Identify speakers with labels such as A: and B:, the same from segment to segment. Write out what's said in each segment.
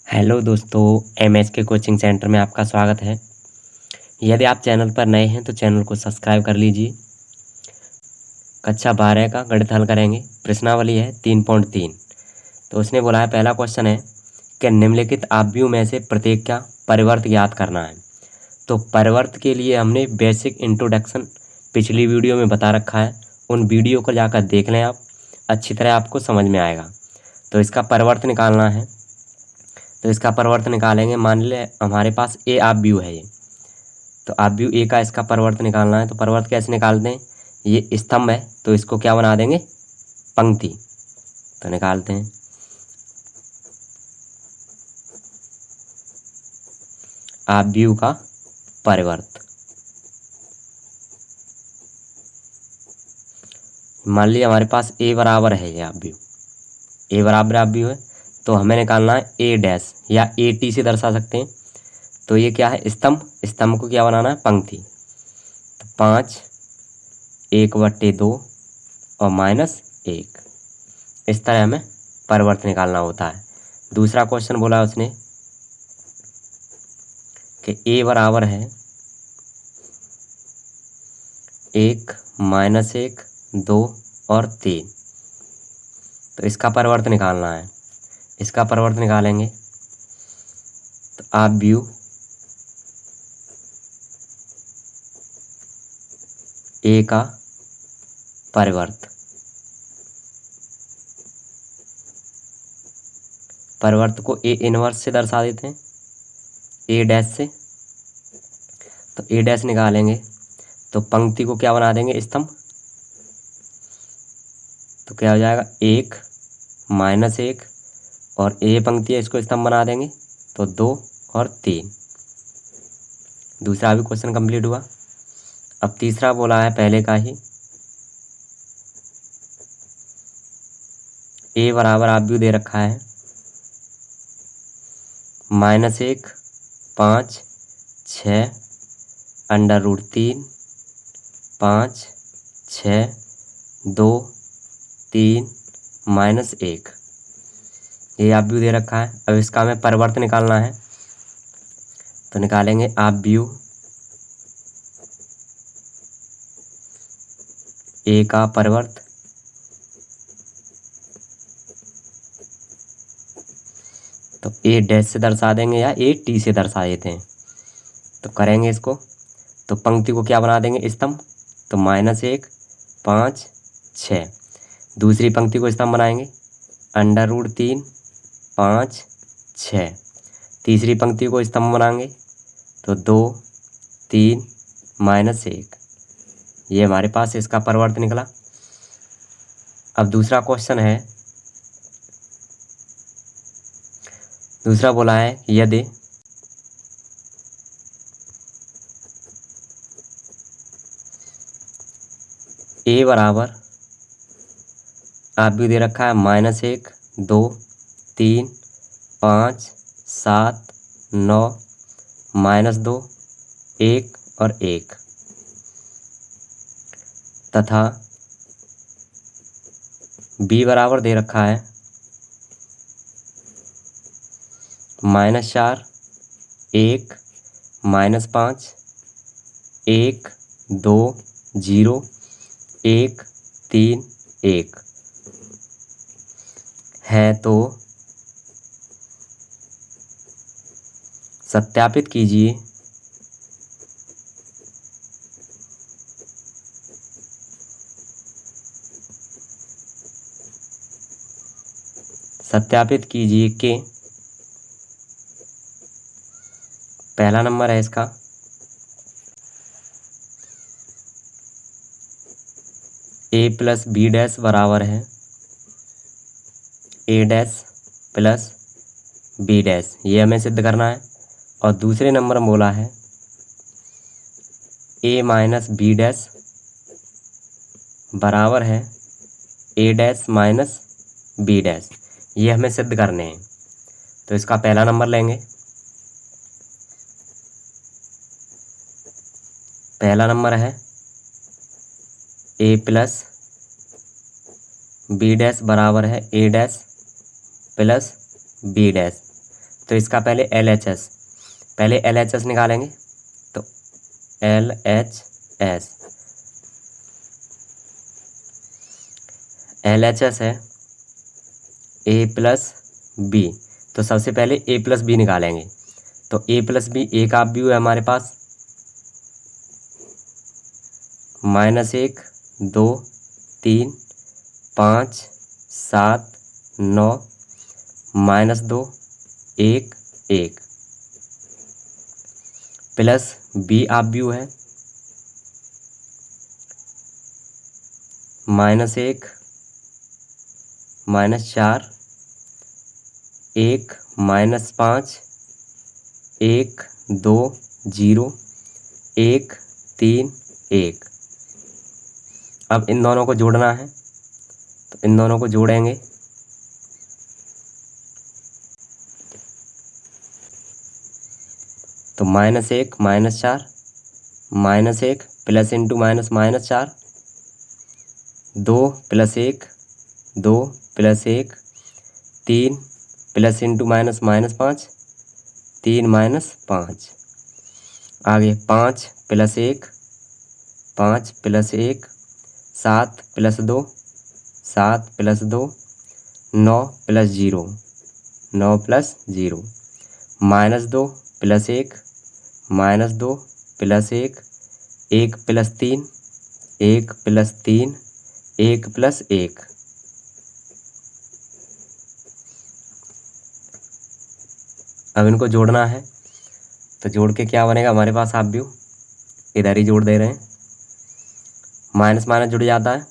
A: Hello दोस्तों, MS के coaching centre में आपका स्वागत है। यदि आप चैनल पर नए हैं तो चैनल को सब्सक्राइब कर लीजिए। कक्षा 12 का गणित हल करेंगे। प्रश्नावली है 3.3। तो उसने बोला है, पहला क्वेश्चन है कि निम्नलिखित आव्यूह में से प्रत्येक का परिवर्त ज्ञात करना है। तो परिवर्त के लिए हमने बेसिक इंट्रोडक्शन पिछली वीडियो में बता रखा है। उन वीडियो को जाकर देख लें आप, अच्छी तरह आपको समझ में आएगा। तो इसका परिवर्त निकालना है। तो इसका परिवर्त निकालेंगे। मान ले हमारे पास ए आव्यूह है ये, तो आव्यूह ए का इसका परिवर्त निकालना है। तो परिवर्त कैसे निकालते हैं? ये स्तंभ है तो इसको क्या बना देंगे? पंक्ति। तो निकालते हैं। आव्यूह का परिवर्त, मान लिया हमारे पास ए बराबर है, ये आव्यूह ए बराबर आव्यूह है। तो हमें निकालना है ए डैश, या ए टी से दर्शा सकते हैं। तो ये क्या है? स्तंभ। स्तंभ को क्या बनाना है? पंक्ति। तो 5 1/2 और -1, इस तरह हमें परिवर्त निकालना होता है। दूसरा क्वेश्चन बोला उसने कि ए बराबर है 1 -1 2 और 3। तो इसका परिवर्त निकालना है। इसका परिवर्त निकालेंगे तो आव्यूह ए का परिवर्त, परिवर्त को ए इनवर्स से दर्शा देते हैं, ए डैश से। तो ए डैश निकालेंगे तो पंक्ति को क्या बना देंगे? स्तंभ। तो क्या हो जाएगा? 1 -1 और ए पंक्ति है, इसको स्तंभ बना देंगे तो 2 और 3। दूसरा भी क्वेश्चन कंप्लीट हुआ। अब तीसरा बोला है पहले का ही, ए बराबर आव्यूह दे रखा है -1 5 6 √3 5 6 2 3 -1, ये आव्यूह दे रखा है। अब इसका हमें परिवर्त निकालना है। तो निकालेंगे आव्यूह ए का परिवर्त, तो ए डैश से दर्शा देंगे या ए टी से दर्शा देते हैं। तो करेंगे इसको, तो पंक्ति को क्या बना देंगे? स्तंभ। तो -1 5 6, दूसरी पंक्ति को स्तंभ बनाएंगे √3 5 6, तीसरी पंक्ति को स्तंभ बनाएंगे तो 2 3 -1, ये हमारे पास इसका परिवर्त निकला। अब दूसरा क्वेश्चन है, दूसरा बोला है यदि ए बराबर आव्यूह दे रखा है -1 2 3 5 7 9 -2 1 और 1, तथा बी बराबर दे रखा है -4 1 -5 1 2 0 1 3 1 है, तो सत्यापित कीजिए कि पहला नंबर है इसका a + b' बराबर है a' + b', ये हमें सिद्ध करना है। और दूसरे नंबर में बोला है a - b' बराबर है a' - b', ये हमें सिद्ध करने हैं। तो इसका पहला नंबर लेंगे। पहला नंबर है a + b' बराबर है a' + b', तो इसका पहले LHS, पहले LHS निकालेंगे। तो LHS, LHS है A+B। तो सबसे पहले A+B निकालेंगे। तो A+B एक आप भी है हमारे पास, -1 2 3 5 7 9 -2 1 1 प्लस B आप भी है -1 -4 1 -5 1 2 0 1 3 1। अब इन दोनों को जोड़ना है, तो इन दोनों को जोड़ेंगे। तो -1 -4 -1 plus into minus -4 2 + 1 2 + 1 3 plus into minus -5 3 -5 आगे 5 + 1 5 + 1 7 + 2 7 + 2 9 + 0 9 + 0 -2 + 1 -2 + 1 1 + 3 1 + 3 1 + 1। अब इनको जोड़ना है, तो जोड़ के क्या बनेगा हमारे पास, आप भी इधर ही जोड़ दे रहे हैं। माइनस माइनस जुड़ जाता है,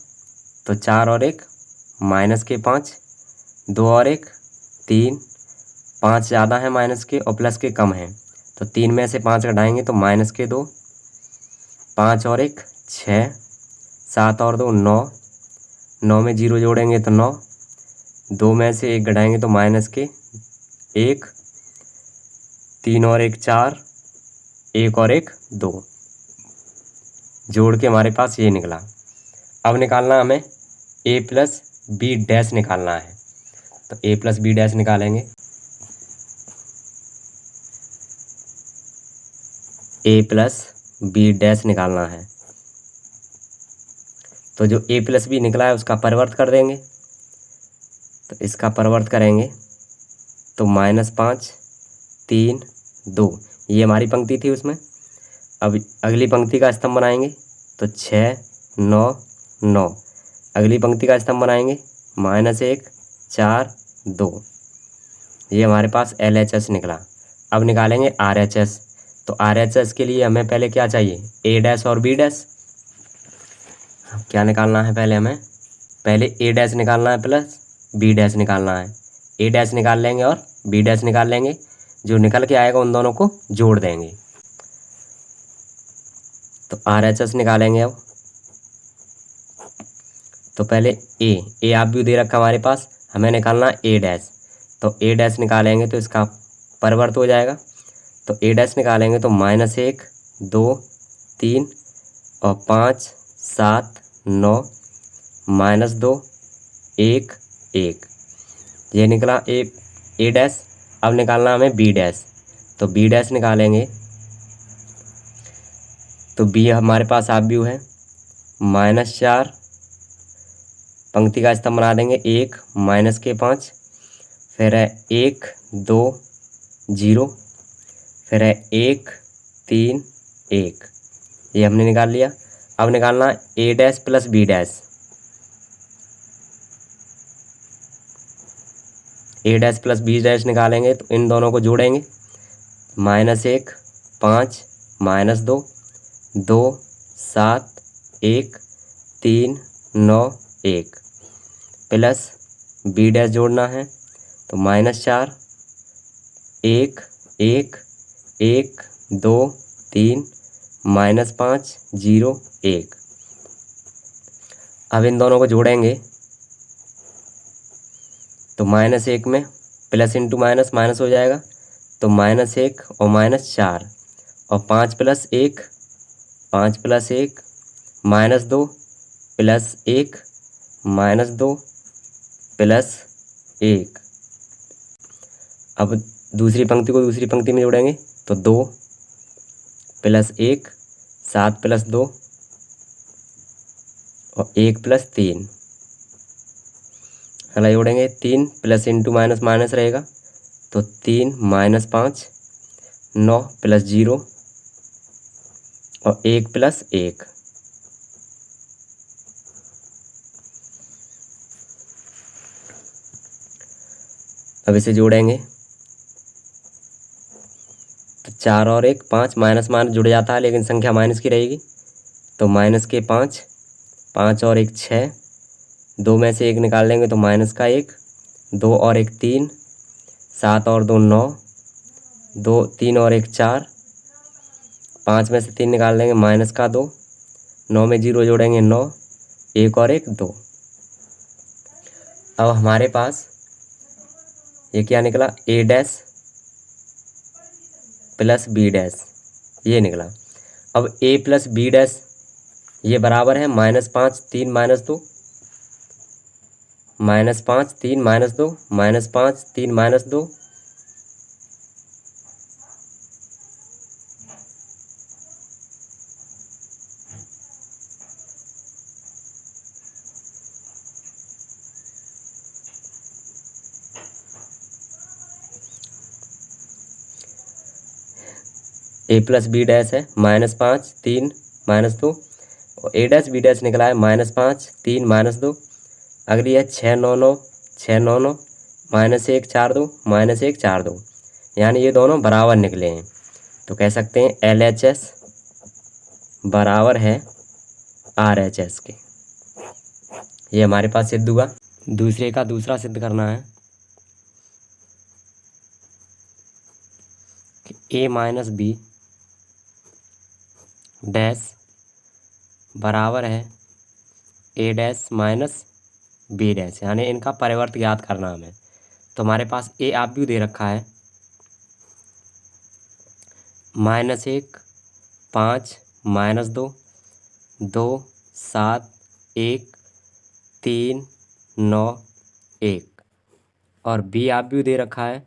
A: तो 4 और 1 -5 2 और 1 3 5 ज़्यादा है माइनस के और प्लस के कम है, तो 3 में से 5 घटाएंगे तो -2 5 और 1 6 7 और 2 9 9 में 0 जोड़ेंगे तो 9 2 में से 1 घटाएंगे तो -1 3 और 1 4 1 और 1 2 जोड़ के हमारे पास ये निकला। अब निकालना हमें A+B' निकालना है, तो A+B' निकालेंगे। A+B' निकालना है, तो जो A+B निकला है उसका परिवर्त कर देंगे। तो इसका परिवर्त करेंगे तो -5 3 2, ये हमारी पंक्ति थी उसमें। अब अगली पंक्ति का स्तंभ बनाएंगे, तो 6 9 9, अगली पंक्ति का स्तंभ बनाएंगे -1 4 2, ये हमारे पास LHS निकला। अब निकालेंगे RHS, तो RHS के लिए हमें पहले क्या चाहिए, A' और B'। क्या निकालना है पहले हमें, पहले A' निकालना है प्लस B' निकालना है। A' निकाल लेंगे और B' निकाल लेंगे, जो निकल के आएगा उन दोनों को जोड़ देंगे। तो RHS निकालेंगे अब, तो पहले A आप भी दे रखा हमारे पास, हमें निकालना A', तो A' निकालेंगे तो इसका परिवर्त हो जाएगा। तो A' निकालेंगे तो -1 2 3 और 5 7 9 -2 1 1, ये निकला A'। अब निकालना हमें B', तो B' निकालेंगे तो B हमारे पास आप भी है -4, पंक्ति का स्तंभ बना देंगे 1 -5, फिर है 1 2 0, फिर है 1 3 1, ये हमने निकाल लिया। अब निकालना A' plus B', A' plus B' निकालेंगे तो इन दोनों को जोड़ेंगे, -1 5 -2 2 7 1 3 9 1 प्लस B' जोड़ना है, तो -4 1 1 1 2 3 -5 0 1। अब इन दोनों को जोड़ेंगे, तो -1 में प्लस इंटू माइनस माइनस हो जाएगा, तो -1 और -4 और 5 + 1 5 + 1 -2 + 1 -2 + 1। अब दूसरी पंक्ति को दूसरी पंक्ति में जोड़ेंगे तो 2 + 1 7 + 2 और 1 + 3। अगला जोड़ेंगे 3 प्लस इंटू माइनस माइनस रहेगा तो 3 - 5 9 + 0 और 1 + 1। अब इसे जोड़ेंगे तो 4 और 1 5 माइनस माइनस जुड़ जाता है लेकिन संख्या माइनस की रहेगी तो माइनस के 5 5 और 1 6 2 में से 1 निकाल लेंगे तो माइनस का 1 2 और 1 3 7 और 2 9 2 3 और 1 4 5 में से 3 निकाल लेंगे माइनस का 2 9 में 0 जोड़ेंगे 9 1 और 1 2। अब हमारे पास ये क्या निकला a dash plus b dash ये निकला। अब a प्लस b डैश ये बराबर है -5 3 -2 -5 3 -2 -5 3 -2 a प्लस बी डैश है -5 3 -2 और a डैश b डैश निकला है -5 3 -2। अगली है 6 9 9 6 9 9 -1 4 2 -1 4 2 यानी ये दोनों बराबर निकले हैं तो कह सकते हैं LHS बराबर है RHS के। ये हमारे पास सिद्ध हुआ। दूसरे का दूसरा सिद्ध करना है कि a माइनस बी डैश बराबर है a dash minus B dash यानी इनका परिवर्त ज्ञात करना हमें। तो हमारे पास a आप भी दे रखा है -1 5 -2 2 7 1 3 9 1 और b आप भी दे रखा है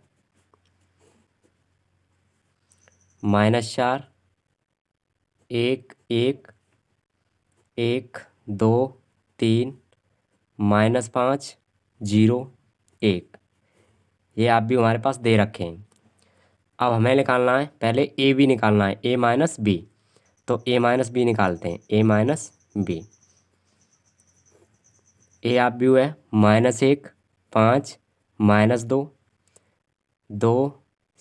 A: -4 1 1 1 2 3 -5 0 1 ये आप भी हमारे पास दे रखे हैं। अब हमें निकालना है पहले ए बी निकालना है a माइनस बी तो a माइनस बी निकालते हैं a माइनस बी। ए आप भी है -1 5 -2 2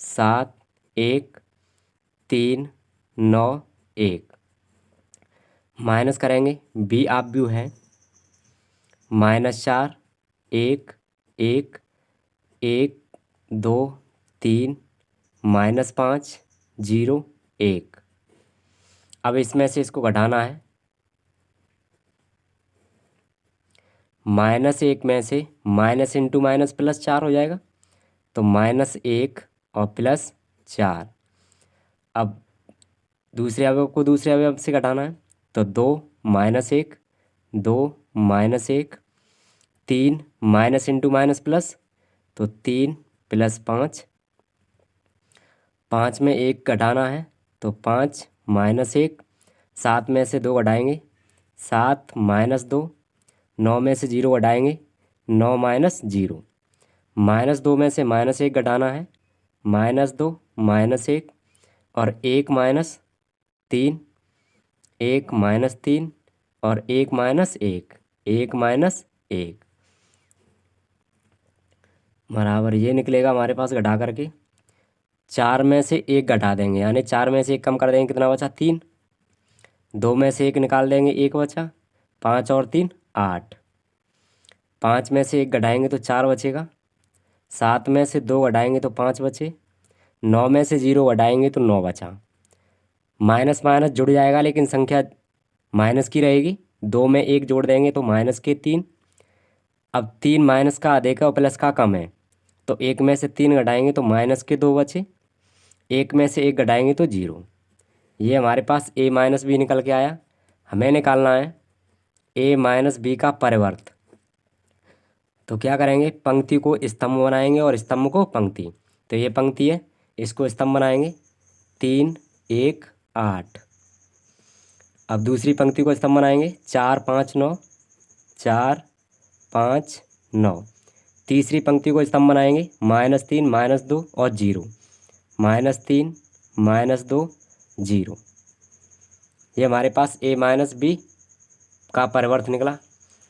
A: 7 1 3 9 1 माइनस करेंगे बी आप भी है -4 1 1 1 2 3 -5 0 1। अब इसमें से इसको घटाना है -1 में से माइनस इंटू माइनस +4 हो जाएगा तो -1 और +4। अब दूसरे अवयव को दूसरे अवयव से घटाना है तो 2 -1 2 -1 3 माइनस इंटू माइनस प्लस तो 3 + 5 5 में 1 घटाना है तो 5 -1 7 में से 2 घटाएंगे 7 -2 9 में से 0 घटाएंगे 9 -0 -2 में से -1 घटाना है -2 -1 और 1 -3 1 -3 और 1 -1 1 -1 बराबर ये निकलेगा हमारे पास घटा करके 4 में से 1 घटा देंगे यानी 4 में से 1 कम कर देंगे कितना बचा 3 2 में से 1 निकाल देंगे 1 बचा 5 और 3 8 5 में से 1 घटाएंगे तो 4 बचेगा 7 में से 2 घटाएंगे तो 5 बचे 9 में से 0 घटाएंगे तो 9 बचा माइनस माइनस जुड़ जाएगा लेकिन संख्या माइनस की रहेगी 2 में 1 जोड़ देंगे तो -3। अब 3 माइनस का अधिक है और प्लस का कम है तो 1 में से 3 घटाएंगे तो -2 बचे 1 में से 1 घटाएंगे तो 0। ये हमारे पास a माइनस बी निकल के आया। हमें निकालना है a माइनस बी का परिवर्त। तो क्या करेंगे पंक्ति को स्तंभ बनाएंगे और स्तंभ को पंक्ति। तो ये पंक्ति है, इसको स्तंभ बनाएंगे 3 1 8। अब दूसरी पंक्ति को स्तंभ बनाएंगे 4 5 9, 4 5 9। तीसरी पंक्ति को स्तंभ बनाएंगे -3 -2 और 0, -3 -2 0। ये हमारे पास a माइनस बी का परिवर्त निकला।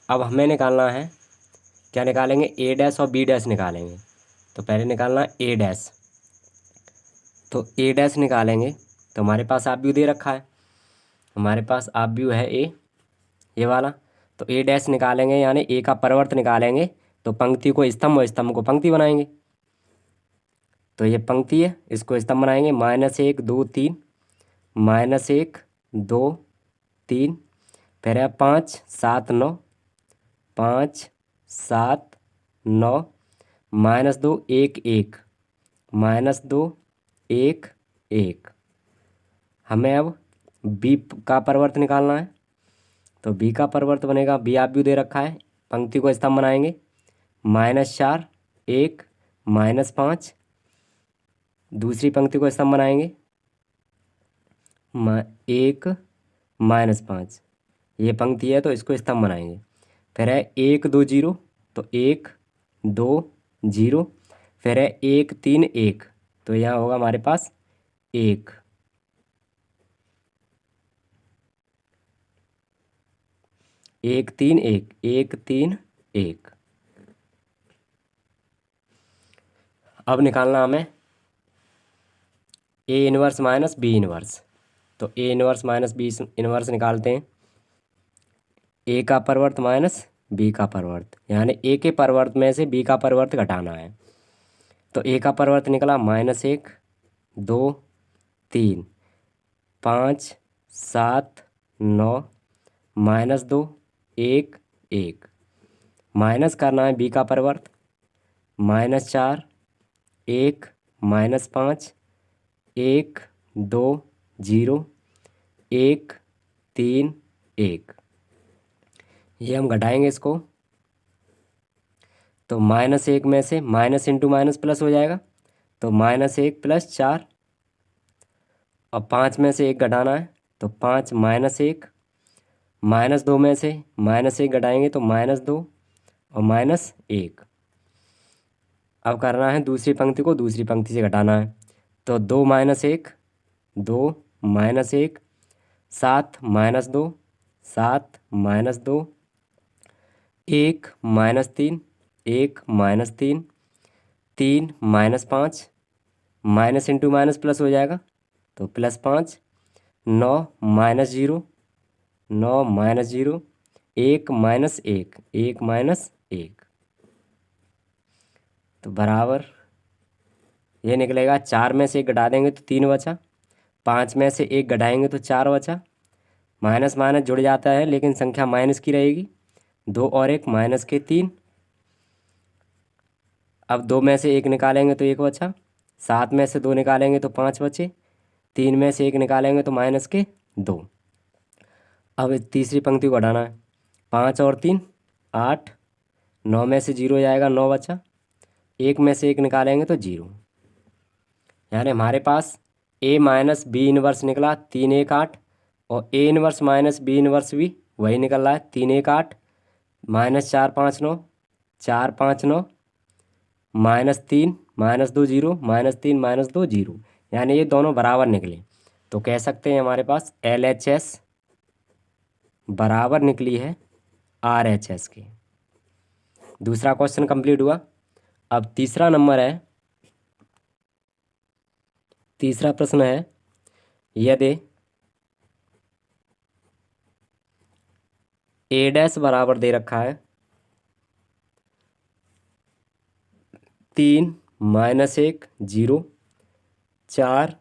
A: अब हमें निकालना है, क्या निकालेंगे, a डैश और b डैश निकालेंगे। तो पहले निकालना a डैश, तो a डैश निकालेंगे तो हमारे पास आप व्यू दे रखा है, हमारे पास आप व्यू है a, ये वाला। तो a डैश निकालेंगे यानी a का परिवर्त निकालेंगे, तो पंक्ति को स्तंभ और स्तंभ को पंक्ति बनाएंगे। तो ये पंक्ति है, इसको स्तंभ बनाएंगे -1 2 3, -1 2 3, फिर है 5 7 9, 5 7 9, -2 1 1, -2 1 1। हमें अब b का परिवर्त निकालना है। तो b का परिवर्त बनेगा, b आप भी दे रखा है, पंक्ति को स्तंभ बनाएंगे -4 1 -5। दूसरी पंक्ति को स्तंभ बनाएंगे 1 -5। ये पंक्ति है तो इसको स्तंभ बनाएंगे। फिर है 1 2 0, तो 1 2 0। फिर है 1 3 1, तो यहाँ होगा हमारे पास 1। 1 3 1 1 3 1। अब निकालना हमें a inverse minus b inverse. तो a inverse minus b inverse निकालते हैं, a का परिवर्त माइनस b का परिवर्त, यानी a के परिवर्त में से b का परिवर्त घटाना है। तो a का परिवर्त निकला -1 2 3 5 7 9, -2 1 1। माइनस करना है b का परिवर्त, -4 1 -5 1 2 0 1 3 1। ये हम घटाएंगे इसको, तो -1 में से माइनस इंटू माइनस प्लस हो जाएगा, तो -1 + 4। और 5 में से 1 घटाना है, तो 5 -1, -2 में से -1 घटाएंगे तो -2 और -1। अब करना है दूसरी पंक्ति को दूसरी पंक्ति से घटाना है, तो 2 -1 2 -1, 7 -2 7 -2, 1 -3 1 -3, 3 -5, माइनस इंटू माइनस प्लस हो जाएगा, तो +5, 9 -0 9 -0, 1 -1 1 -1। तो बराबर ये निकलेगा, 4 में से 1 घटा देंगे तो 3 बचा, 5 में से 1 घटाएंगे तो 4 बचा। माइनस माइनस जुड़ जाता है लेकिन संख्या माइनस की रहेगी, 2 और 1 -3। अब 2 में से 1 निकालेंगे तो 1 बचा, 7 में से 2 निकालेंगे तो 5 बचे, 3 में से 1 निकालेंगे तो -2। अब तीसरी पंक्ति को हटाना है, 5 और 3 8, 9 में से 0 जाएगा, 9 बचा, 1 में से 1 निकालेंगे तो 0। यानी हमारे पास a माइनस बी इनवर्स निकला 3 1 8, और a inverse minus B inverse भी वही निकल रहा है 3 1 8, -4 5 9 4 5 9, -3 -2 0 -3 -2 0। यानी ये दोनों बराबर निकले, तो कह सकते हैं हमारे पास LHS बराबर निकली है RHS के। दूसरा क्वेश्चन कंप्लीट हुआ। अब तीसरा नंबर है, तीसरा प्रश्न है, यदि a' बराबर दे रखा है 3 -1 0 4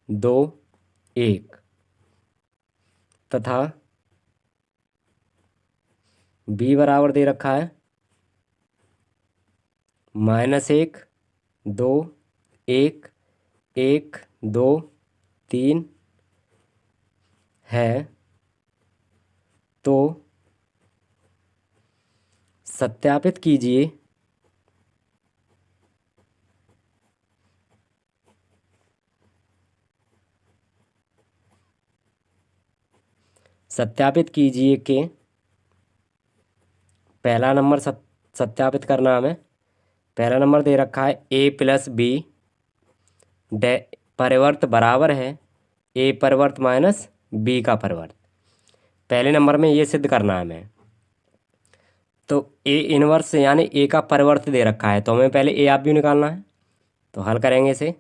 A: 2 1 तथा b बराबर दे रखा है -1 2 1 1 2 3 है, तो सत्यापित कीजिए सत्यापित कीजिए कि पहला नंबर सत्यापित करना हमें। पहला नंबर दे रखा है ए प्लस बी परिवर्त बराबर है ए परिवर्त माइनस बी का परिवर्त। पहले नंबर में ये सिद्ध करना है हमें। तो ए इनवर्स यानी ए का परिवर्त दे रखा है, तो हमें पहले ए आप भी निकालना है। तो हल करेंगे इसे।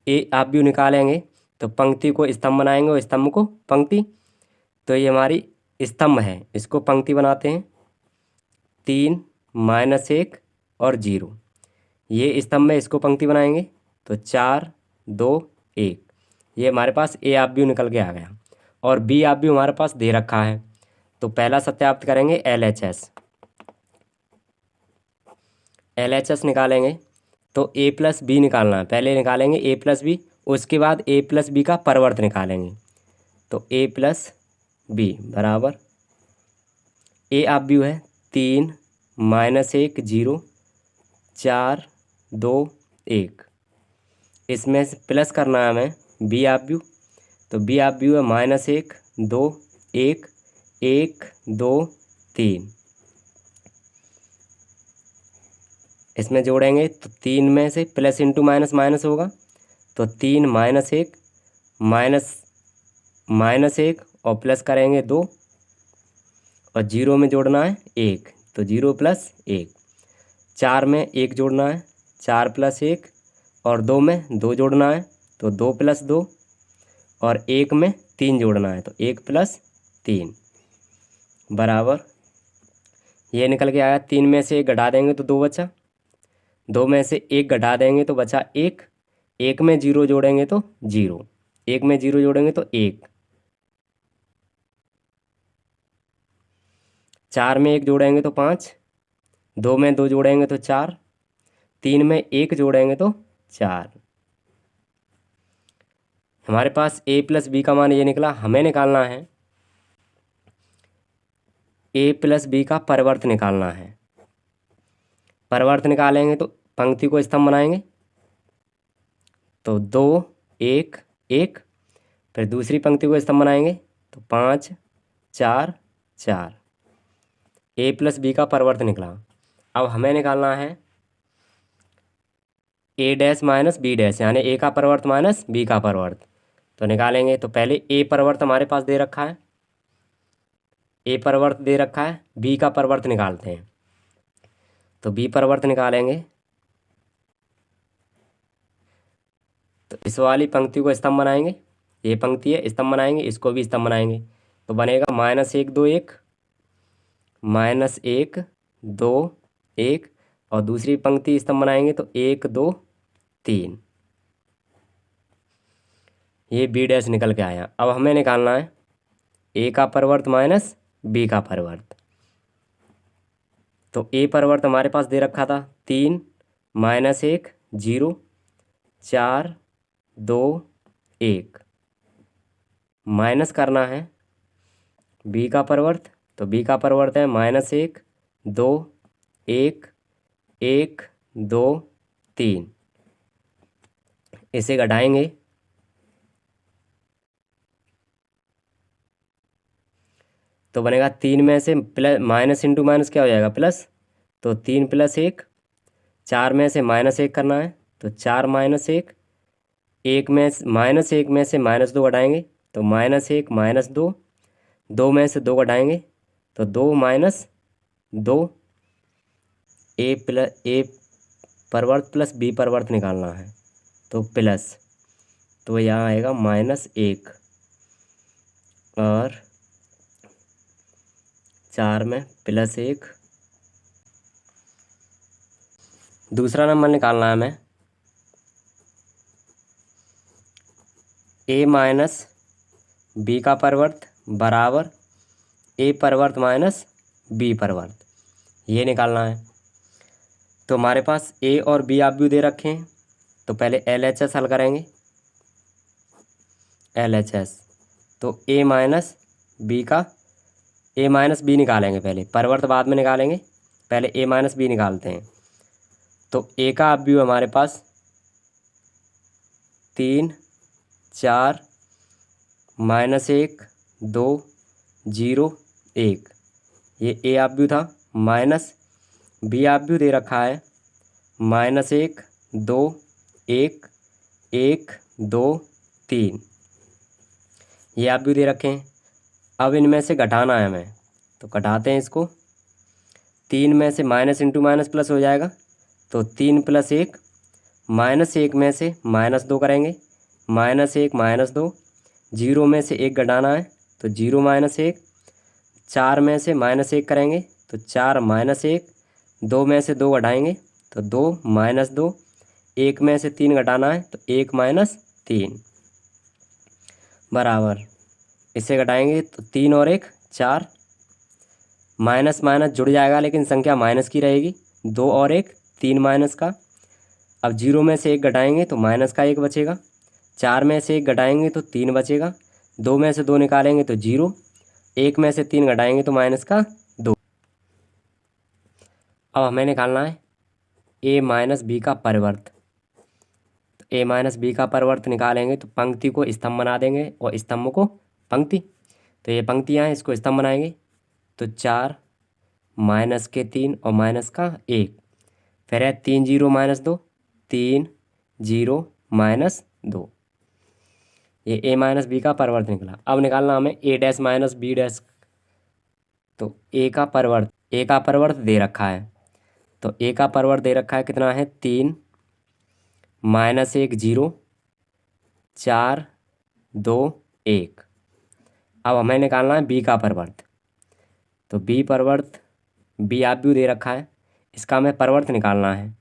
A: ए आप भी निकालेंगे तो पंक्ति को स्तंभ बनाएंगे और स्तंभ को पंक्ति। तो ये हमारी स्तंभ है, इसको पंक्ति बनाते हैं। 3 -1 और 0, ये स्तंभ है, इसको पंक्ति बनाएंगे तो 4 2 1। ये हमारे पास ए आप भी निकल के आ गया और बी आप भी हमारे पास दे रखा है। तो पहला सत्यापित करेंगे LHS निकालेंगे। तो ए प्लस बी निकालना है, पहले निकालेंगे ए प्लस बी, उसके बाद ए प्लस बी का परिवर्त निकालेंगे। तो ए प्लस बी बराबर ए आप भी है 3 -1 0 4 2 1। इसमें से प्लस करना है हमें बी आप व्यू। तो बी आप व्यू है -1 2 1 1 2 3। इसमें जोड़ेंगे तो 3 में से प्लस इंटू माइनस माइनस होगा, तो 3 -1 -1 और प्लस करेंगे 2 और 0 में जोड़ना है 1, तो 0 + 1। 4 में 1 जोड़ना है, 4 + 1 और 2 में 2 जोड़ना है, तो 2 + 2 और 1 में 3 जोड़ना है, तो 1 + 3 बराबर ये निकल के आया। 3 में से 1 घटा देंगे तो 2 बचा, 2 में से 1 घटा देंगे तो बचा 1, 1 में 0 जोड़ेंगे तो 0, 1 में 0 जोड़ेंगे तो 1, 4 में 1 जोड़ेंगे तो 5, 2 में 2 जोड़ेंगे तो 4, 3 में 1 जोड़ेंगे तो 4। हमारे पास ए प्लस बी का मान ये निकला। हमें निकालना है ए प्लस बी का परिवर्त निकालना है। परिवर्त निकालेंगे तो पंक्ति को स्तंभ बनाएंगे, तो 2 1 1, फिर दूसरी पंक्ति को स्तंभ बनाएंगे तो 5 4 4। ए प्लस बी का परिवर्त निकला। अब हमें निकालना है ए डैश माइनस बी डैश, यानी ए का परिवर्त माइनस बी का परिवर्त। तो निकालेंगे तो पहले ए परिवर्त हमारे पास दे रखा है, ए परिवर्त दे रखा है, बी का परिवर्त निकालते हैं। तो बी परिवर्त निकालेंगे तो इस वाली पंक्ति को स्तंभ बनाएंगे, ये पंक्ति है स्तंभ बनाएंगे, इसको भी स्तंभ बनाएंगे। तो बनेगा -1 2 1 -1 2 1 और दूसरी पंक्ति स्तंभ बनाएंगे तो 1 2 3। ये बी डैश निकल के आया। अब हमें निकालना है ए का परिवर्त माइनस बी का परिवर्त। तो ए परिवर्त हमारे पास दे रखा था 3 -1 0 4 2 1। माइनस करना है बी का परिवर्त, तो बी का परिवर्त है -1 2 1 1 2 3। इसे घटाएंगे तो बनेगा 3 में से प्लस माइनस इंटू माइनस क्या हो जाएगा प्लस, तो 3 + 1। 4 में से -1 करना है तो 4 -1, 1 में -1 में से -2 घटाएंगे तो -1 -2, 2 में से 2 घटाएंगे तो 2 -2। ए परिवर्त प्लस बी परिवर्त निकालना है तो प्लस, तो यहाँ आएगा -1 और 4 में +1। दूसरा नंबर निकालना है हमें ए माइनस बी का परिवर्त बराबर ए परिवर्त माइनस बी परिवर्त, ये निकालना है। तो हमारे पास ए और बी आप भी दे रखे हैं, तो पहले LHS हल करेंगे। LHS तो ए माइनस बी का ए माइनस बी निकालेंगे, पहले परिवर्त बाद में निकालेंगे, पहले ए माइनस बी निकालते हैं। तो ए का आप भी हमारे पास 3 4 -1 2 0 1, ये ए आव्यूह था। माइनस बी आव्यूह दे रखा है -1 2 1 1 2 3, ये आव्यूह दे रखे हैं। अब इनमें से घटाना है हमें, तो घटाते हैं इसको। 3 में से माइनस इंटू माइनस प्लस हो जाएगा, तो 3 + 1, -1 में से -2 करेंगे, -1 -2, 0 में से 1 घटाना है तो 0 -1, 4 में से -1 करेंगे तो 4 -1, 2 में से 2 घटाएंगे तो 2 -2, 1 में से 3 घटाना है तो 1 -3 बराबर, इसे घटाएंगे तो 3 और 1 4, माइनस माइनस जुड़ जाएगा लेकिन संख्या माइनस की रहेगी। 2 और 1 3 माइनस का। अब 0 में से 1 घटाएंगे तो माइनस का 1 बचेगा, 4 में से 1 घटाएंगे तो 3 बचेगा, 2 में से 2 निकालेंगे तो 0, 1 में से 3 घटाएंगे तो माइनस का 2। अब हमें निकालना है a - b का परिवर्त। तो a - b का परिवर्त निकालेंगे तो पंक्ति को स्तंभ बना देंगे और स्तंभ को पंक्ति। तो ये पंक्तियाँ हैं, इसको स्तंभ बनाएंगे। तो 4 -3 और -1, फिर है 3 0 -2 3 0 -2, ये a - b का परिवर्त निकला। अब निकालना हमें a' - b'। तो ए का परिवर्त दे रखा है, तो ए का परिवर्त दे रखा है कितना है 3 -1 0 4 2 1। अब हमें निकालना है बी का परिवर्त। तो बी आव्यूह दे रखा है, इसका हमें परिवर्त निकालना है।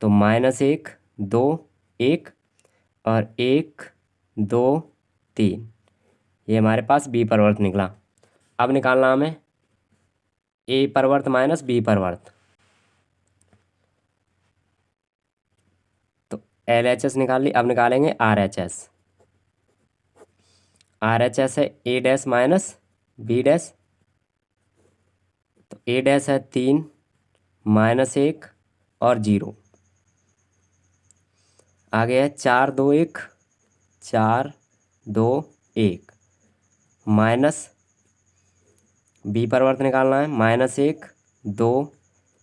A: तो -1 2 1 और 1 2 3, ये हमारे पास बी परिवर्त निकला। अब निकालना हमें ए परिवर्त - बी परिवर्त। तो LHS निकाल ली, अब निकालेंगे RHS। RHS है a' - b'। तो a' है 3 -1 और 0, आगे है 4 2 1 4 2 1, माइनस बी परिवर्त निकालना है -1 2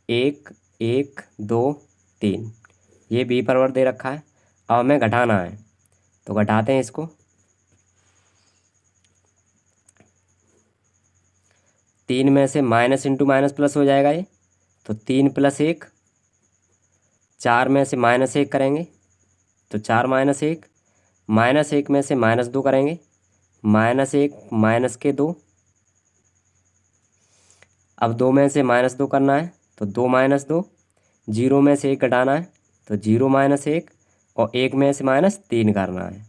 A: 1 1 2 3, ये बी परिवर्त दे रखा है। अब हमें घटाना है, तो घटाते हैं इसको। 3 में से माइनस इंटू माइनस प्लस हो जाएगा ये, तो 3 + 1, 4 में से -1 करेंगे तो 4 -1, -1 में से -2 करेंगे, -1 - 2। अब 2 में से -2 करना है तो 2 -2, 0 में से 1 घटाना है तो 0 -1 और 1 में से -3 करना है।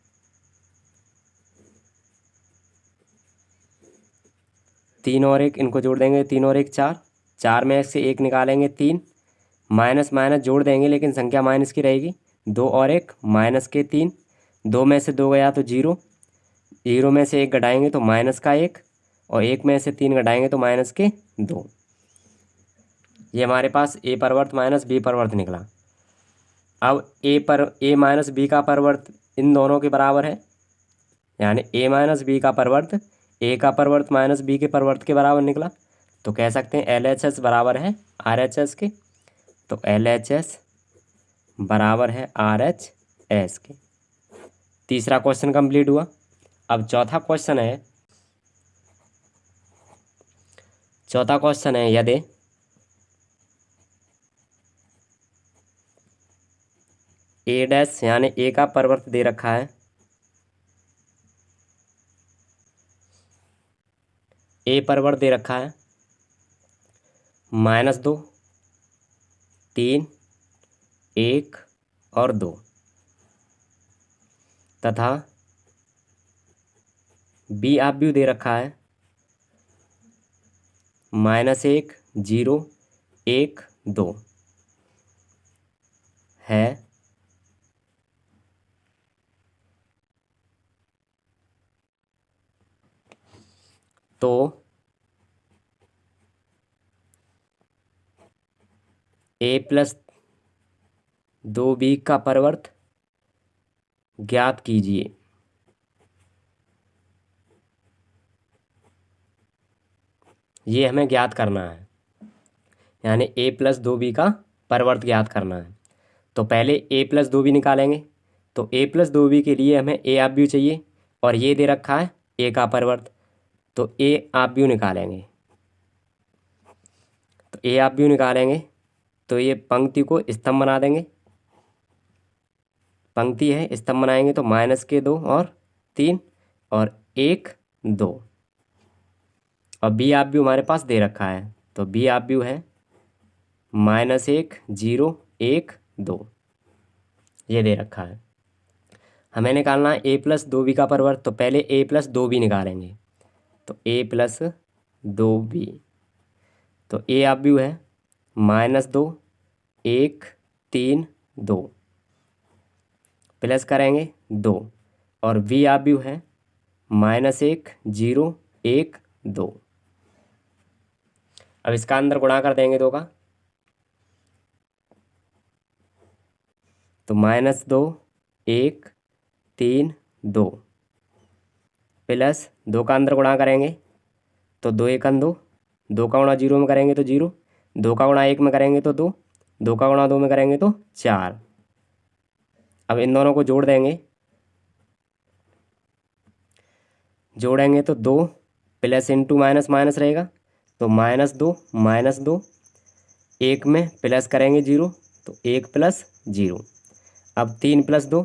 A: तीन और 1 इनको जोड़ देंगे, 3 और 1 4, 4 में से 1 निकालेंगे 3, माइनस माइनस जोड़ देंगे लेकिन संख्या माइनस की रहेगी। 2 और 1 -3, 2 में से 2 गया तो 0, 0 में से 1 घटाएंगे तो -1 और 1 में से 3 घटाएंगे तो -2। ये हमारे पास ए परिवर्त -बी परिवर्त निकला। अब a - b का परिवर्त इन दोनों के बराबर है, यानी a - b का परिवर्त ए का परिवर्त -b के परिवर्त के बराबर निकला। तो कह सकते हैं LHS बराबर है RHS के। तो LHS बराबर है RHS के। तीसरा क्वेश्चन कंप्लीट हुआ। अब चौथा क्वेश्चन है, यदि a' यानी ए का परिवर्त दे रखा है, ए परिवर्त दे रखा है -2 3 1 और 2, तथा बी आव्यूह दे रखा है -1 0 1 2 है। तो a + 2b का परिवर्त ज्ञात कीजिए। ये हमें ज्ञात करना है, यानी a प्लस 2b का परिवर्त ज्ञात करना है। तो पहले a प्लस 2b निकालेंगे। तो a प्लस 2b के लिए हमें a आप व्यू चाहिए और ये दे रखा है a का परिवर्त, तो a आप व्यू निकालेंगे। तो a आप व्यू निकालेंगे तो ये पंक्ति को स्तंभ बना देंगे। पंक्ति है, स्तंभ बनाएंगे तो -2 और 3 और 1 2। और बी आप व्यू हमारे पास दे रखा है, तो बी आप व्यू है -1 0 1 2, ये दे रखा है। हमें निकालना है a प्लस 2b का परिवर्त, तो पहले a प्लस 2b निकालेंगे। तो a प्लस 2b, तो a आप व्यू है -2 1 3 2, प्लस करेंगे 2 और v आप व्यू है -1 0 1 2। अब इसका अंदर गुणा कर देंगे 2 का, तो -2 1 3 2 प्लस 2 का अंदर गुणा करेंगे तो 2 1 2, 2 का गुणा 0 में करेंगे तो 0, 2 का गुणा 1 में करेंगे तो 2, 2 का गुणा 2 में करेंगे तो 4। अब इन दोनों को जोड़ देंगे, जोड़ेंगे तो 2 प्लस इंटू माइनस माइनस रहेगा, तो -2 1 में प्लस करेंगे 0, तो 1 प्लस 0। अब 3 प्लस 2,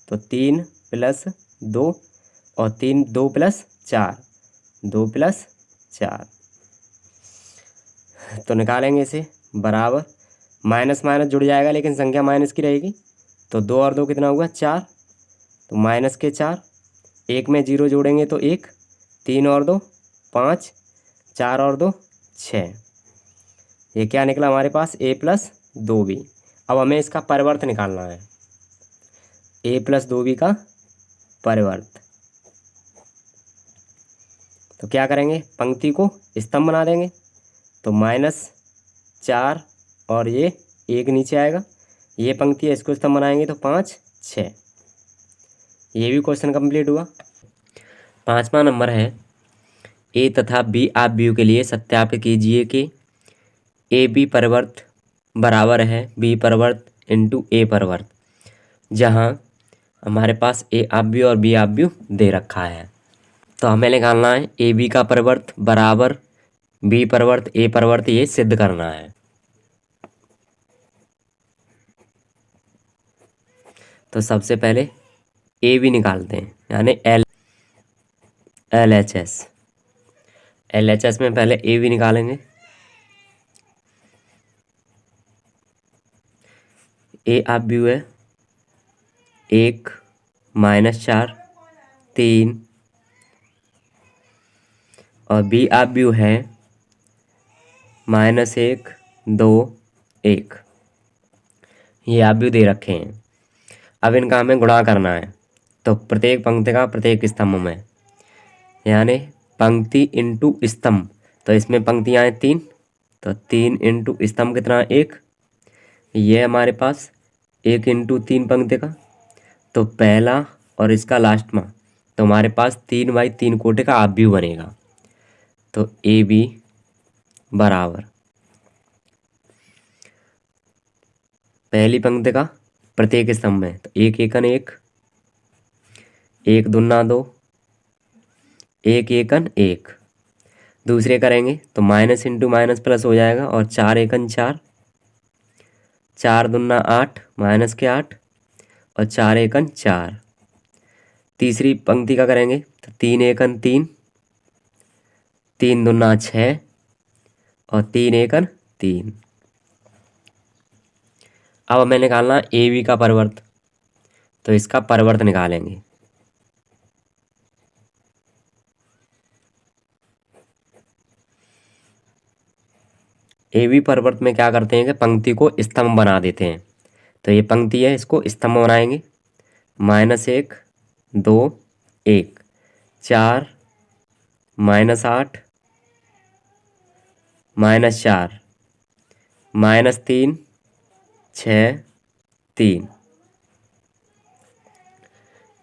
A: तो 3 प्लस 2 और 3 2 प्लस 4, 2 प्लस 4। तो निकालेंगे इसे, बराबर माइनस माइनस जुड़ जाएगा लेकिन संख्या माइनस की रहेगी, तो 2 और 2 कितना हुआ 4, तो -4, 1 में 0 जोड़ेंगे तो 1, 3 और 2 5, 4 और 2 6। ये क्या निकला हमारे पास a प्लस 2b। अब हमें इसका परिवर्त निकालना है, a प्लस 2b का परिवर्त। तो क्या करेंगे, पंक्ति को स्तंभ बना देंगे, तो -4 और ये 1 नीचे आएगा, ये पंक्ति है इसको स्तंभ बनाएंगे तो 5 6। ये भी क्वेश्चन कंप्लीट हुआ। 5वां नंबर है, ए तथा बी आप व्यू के लिए सत्यापित कीजिए कि ए बी परिवर्त बराबर है बी परिवर्त इंटू ए परिवर्त, जहाँ हमारे पास ए आप व्यू और बी आप व्यू दे रखा है। तो हमें निकालना है ए बी का परिवर्त बराबर बी परिवर्त ए परिवर्त, ये सिद्ध करना है। तो सबसे पहले ए बी निकालते हैं, यानी एल एच एस में पहले ए बी निकालेंगे। ए आप व्यू है 1 -4 3 और बी आप व्यू है -1 2 1, ये आप व्यू दे रखे हैं। अब इनका हमें गुणा करना है, तो प्रत्येक पंक्ति का प्रत्येक स्तंभ में, यानी पंक्ति इंटू स्तंभ। तो इसमें पंक्तियाँ हैं 3, तो 3 इंटू स्तंभ कितना 1, ये हमारे पास 1 इंटू 3 पंक्ति का, तो पहला और इसका लास्ट में, तो हमारे पास 3/3 कोटि का आप व्यू बनेगा। तो ए बी बराबर पहली पंक्ति का प्रत्येक स्तंभ में, तो 1 एकन 1, 1 दूना 2, 1 एकन 1। दूसरे करेंगे तो माइनस इंटू माइनस प्लस हो जाएगा, और 4 एकन 4, 4 दूना 8 माइनस के 8 और 4 एकन 4। तीसरी पंक्ति का करेंगे तो 3 एकन 3, 3 दूना 6 और 3 एकन 3। अब हमें निकालना ए बी का परिवर्त, तो इसका परिवर्त निकालेंगे। ए बी परिवर्त में क्या करते हैं कि पंक्ति को स्तंभ बना देते हैं। तो ये पंक्ति है, इसको स्तंभ बनाएंगे, -1 2 1 4 -8 -4 -3 6 3।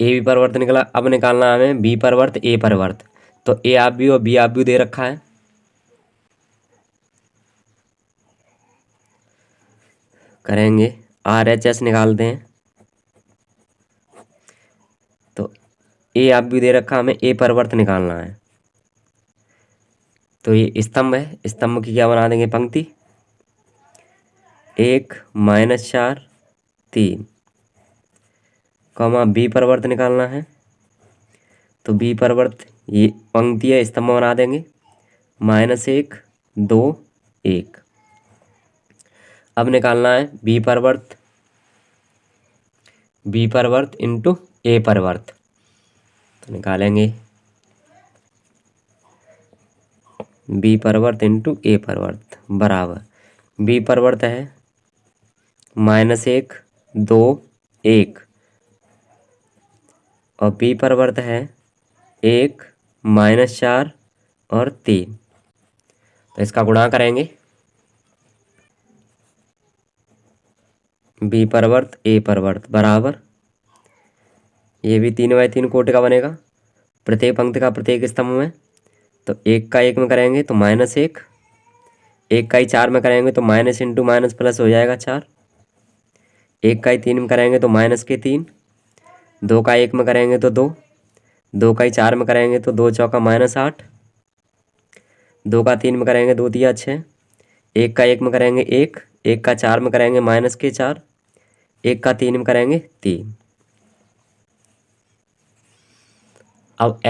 A: ए बी परिवर्त निकला। अब निकालना हमें बी परिवर्त ए परिवर्त। तो ए आप व्यू और बी आप व्यू दे रखा है, करेंगे, RHS निकालते हैं। तो ए आप भी दे रखा, हमें ए परिवर्त निकालना है। तो ये स्तंभ है, स्तंभ की क्या बना देंगे पंक्ति, 1 -4 3, कॉमा बी परिवर्त निकालना है। तो बी परिवर्त ये पंक्ति है, स्तंभ बना देंगे, -1 2 1। अब निकालना है बी परिवर्त, बी परिवर्त इंटू ए परिवर्त। तो निकालेंगे बी परिवर्त इंटू ए परिवर्त बराबर, बी परिवर्त है -1 2 1 और बी परिवर्त है 1 -4 और 3। तो इसका गुणा करेंगे, बी परिवर्त ए परिवर्त बराबर, ये भी 3/3 कोटि का बनेगा, प्रत्येक पंक्ति का प्रत्येक स्तंभ में। तो 1 का 1 में करेंगे तो -1, 1 का ही 4 में करेंगे तो माइनस इंटू माइनस प्लस हो जाएगा 4, 1 का ही 3 में करेंगे तो -3, 2 का 1 में करेंगे तो 2, 2 का ही 4 में करेंगे तो 2 चौका -8, 2 का 3 में करेंगे 2 तिया 6, 1 का 1 में करेंगे 1, 1 का 4 में करेंगे -4, 1 का 3 में करेंगे 3। अब